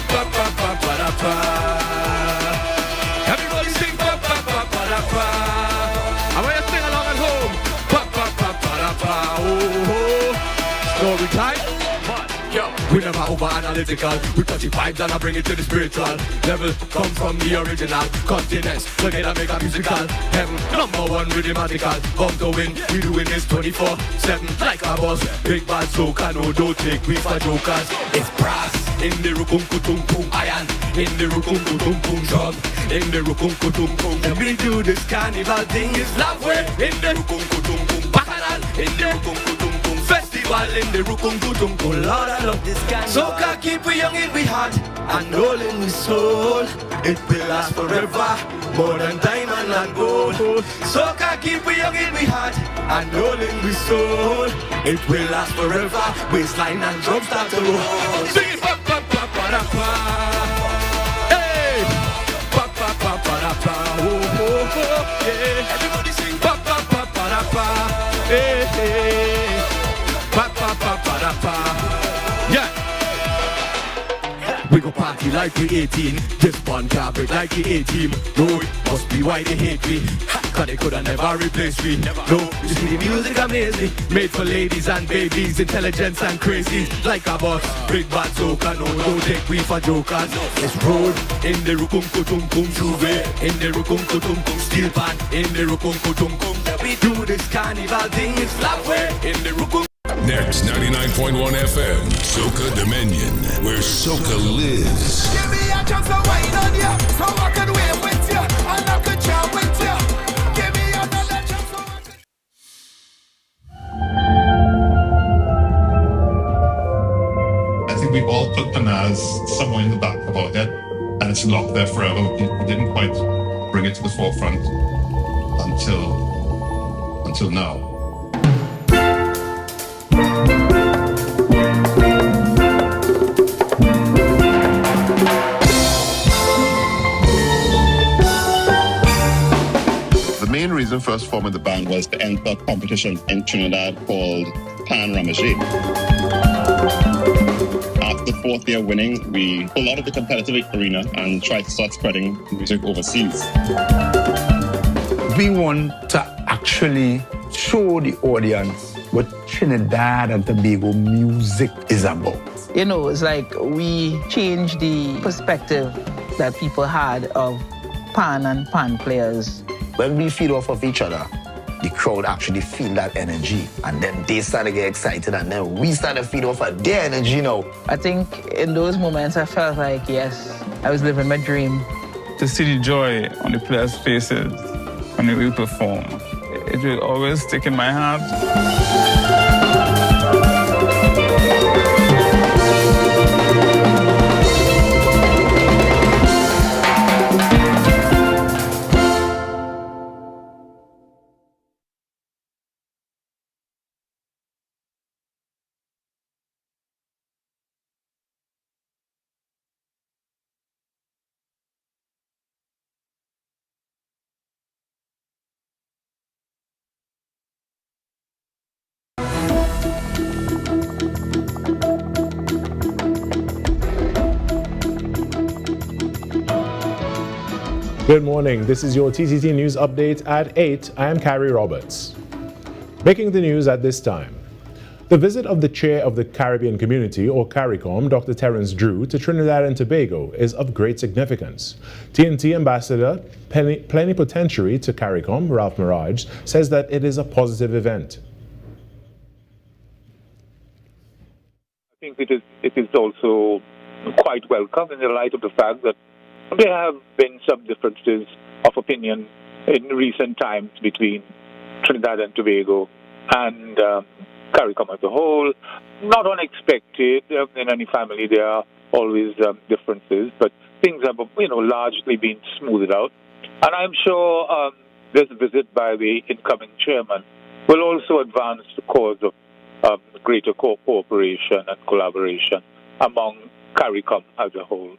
Pa, pa, pa, pa, da, pa. Everybody sing pa, pa, pa, pa, da, pa. I want you to sing along at home. Pa, pa, pa, pa, da, pa. Oh, oh. Story time. We never over analytical. We touch the vibes and I bring it to the spiritual level. Come from the original continents. Together make a musical heaven. #1 rhythmatical. Come to win. We doing this 24/7 like a boss. Big bad soca, no don't take we for jokers. It's brass in the rukum kutum pum iron. In the rukum kutum pum drum. In the rukum kutum pum. And we do this carnival thing is love way. In the rukum kutum pum bacchanal. In the rukum kutum pum festival. In the rukum kutum pum. Lord, I love this carnival. Soca keep we young and we hot and all in we soul. It will last forever, more than diamond and gold. Soca keep we young and we hot and all in we soul. It will last forever, waistline and drums start to roll. Sing it, pa pa pa pa da pa. Hey, pa pa pa pa da pa. Oh oh oh, yeah. Everybody sing pa pa pa pa da pa. Hey hey, pa pa pa pa da pa. Yeah. We go party. party like we 18. This one can't break like the A-team. No, it must be why they hate me. Cause they coulda never replace me. No, you see the music amazing. Made for ladies and babies, intelligence and crazy. Like a boss, big bad soca. No, don't take we for jokers. It's road in the rukum kutum kum juve. In the rukum kutum kum Steelpan. In the rukum kutum kum. We do this carnival thing, it's love way. In the rukum. Next, 99.1 FM, Soca Dominion, where Soca lives. Give me a chance to wine on you, so I can win with you, and I could jam with you. Give me another chance so I can... I think we all put Panaz somewhere in the back of our head, and it's locked there forever. We didn't quite bring it to the forefront until now. The main reason for us forming the band was to enter a competition in Trinidad called Pan Ramajé. After the fourth year winning, we pulled out of the competitive arena and tried to start spreading music overseas. We want to actually show the audience what Trinidad and Tobago music is about. You know, it's like we changed the perspective that people had of pan and pan players. When we feed off of each other, the crowd actually feel that energy, and then they start to get excited, and then we start to feed off of their energy, you know. I think in those moments I felt like, yes, I was living my dream. To see the joy on the players' faces when we perform, it will always stick in my heart. Good morning. This is your TTT News Update at 8. I am Carrie Roberts. Making the news at this time. The visit of the Chair of the Caribbean Community, or CARICOM, Dr. Terence Drew, to Trinidad and Tobago is of great significance. TNT Ambassador, Plenipotentiary to CARICOM, Ralph Mirage, says that it is a positive event. I think it is also quite welcome in the light of the fact that there have been some differences of opinion in recent times between Trinidad and Tobago and CARICOM as a whole. Not unexpected. In any family, there are always differences, but things have, largely been smoothed out. And I'm sure this visit by the incoming chairman will also advance the cause of greater cooperation and collaboration among CARICOM as a whole.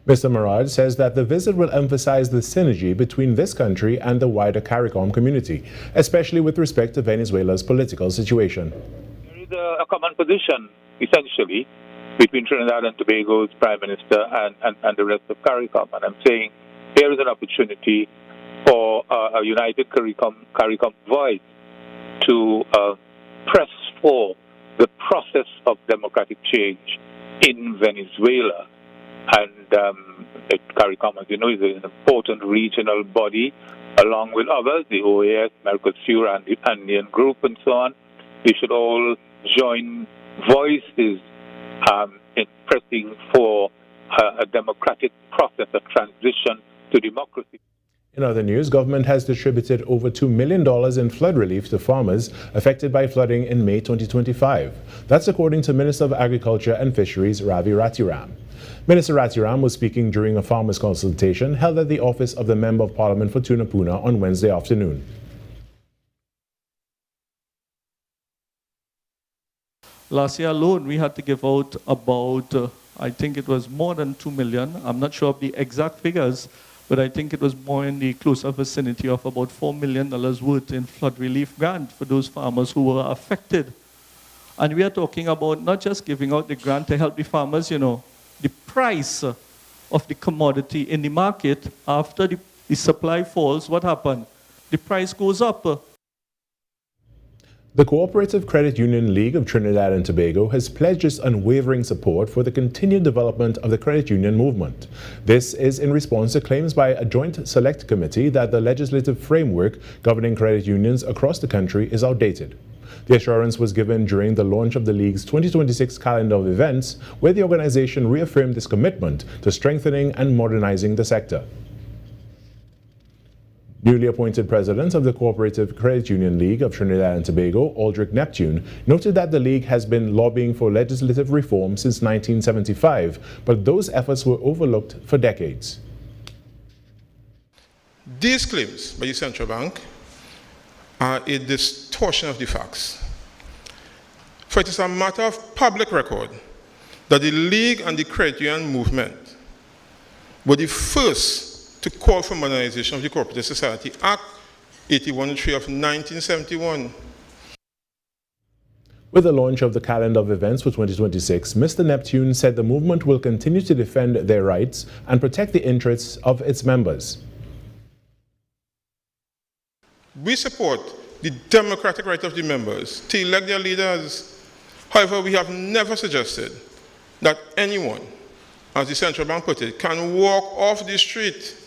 Mr. Mirage says that the visit will emphasize the synergy between this country and the wider CARICOM community, especially with respect to Venezuela's political situation. There is a common position, essentially, between Trinidad and Tobago's Prime Minister and the rest of CARICOM. And I'm saying here is an opportunity for a united CARICOM voice to press for the process of democratic change in Venezuela. And CARICOM, as you know, is an important regional body, along with others, the OAS, Mercosur, and the Andean Group, and so on. We should all join voices in pressing for a democratic process of transition to democracy. In other news, government has distributed over $2 million in flood relief to farmers affected by flooding in May 2025. That's according to Minister of Agriculture and Fisheries, Ravi Ratiram. Minister Ratiram was speaking during a farmers' consultation held at the office of the Member of Parliament for Tunapuna on Wednesday afternoon. Last year alone, we had to give out about, I think it was more than 2 million. I'm not sure of the exact figures, but I think it was more in the closer vicinity of about $4 million worth in flood relief grant for those farmers who were affected. And we are talking about not just giving out the grant to help the farmers, the price of the commodity in the market, after the supply falls, what happened? The price goes up. The Cooperative Credit Union League of Trinidad and Tobago has pledged its unwavering support for the continued development of the credit union movement. This is in response to claims by a joint select committee that the legislative framework governing credit unions across the country is outdated. The assurance was given during the launch of the League's 2026 calendar of events, where the organization reaffirmed its commitment to strengthening and modernizing the sector. Newly appointed president of the Cooperative Credit Union League of Trinidad and Tobago, Aldrich Neptune, noted that the League has been lobbying for legislative reform since 1975, but those efforts were overlooked for decades. These claims by the central bank are a distortion of the facts. For it is a matter of public record that the League and the credit union movement were the first to call for modernization of the Cooperative Society Act 8103 of 1971. With the launch of the calendar of events for 2026, Mr. Neptune said the movement will continue to defend their rights and protect the interests of its members. We support the democratic right of the members to elect their leaders. However, we have never suggested that anyone, as the central bank put it, can walk off the street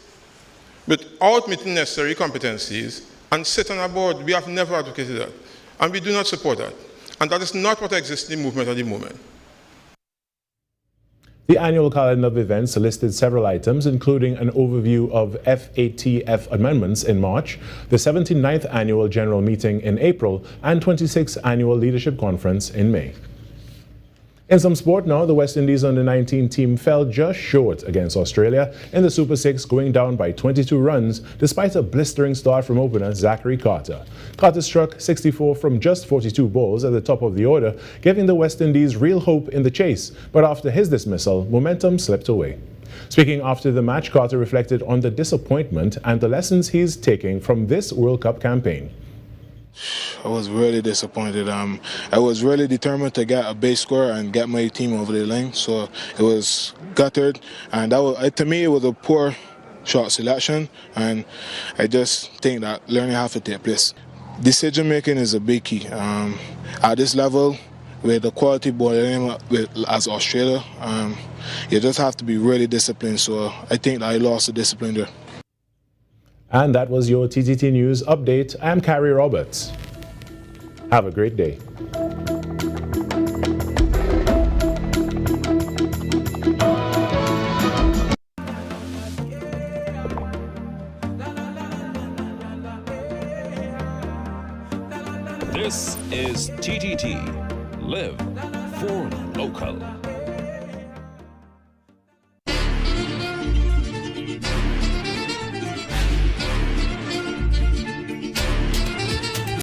without meeting necessary competencies and sit on a board. We have never advocated that, and we do not support that. And that is not what exists in the movement at the moment. The annual calendar of events listed several items, including an overview of FATF amendments in March, the 79th Annual General Meeting in April, and 26th Annual Leadership Conference in May. In some sport now, the West Indies under-19 team fell just short against Australia in the Super 6, going down by 22 runs despite a blistering start from opener Zachary Carter. Carter struck 64 from just 42 balls at the top of the order, giving the West Indies real hope in the chase, but after his dismissal, momentum slipped away. Speaking after the match, Carter reflected on the disappointment and the lessons he's taking from this World Cup campaign. I was really disappointed. I was really determined to get a base score and get my team over the line, so it was guttered, and that was, to me, it was a poor shot selection, and I just think that learning has to take place. Decision making is a big key. At this level, with the quality bowling as Australia, you just have to be really disciplined, so I think that I lost the discipline there. And that was your TTT News Update. I'm Carrie Roberts. Have a great day. This is TTT. Live for local.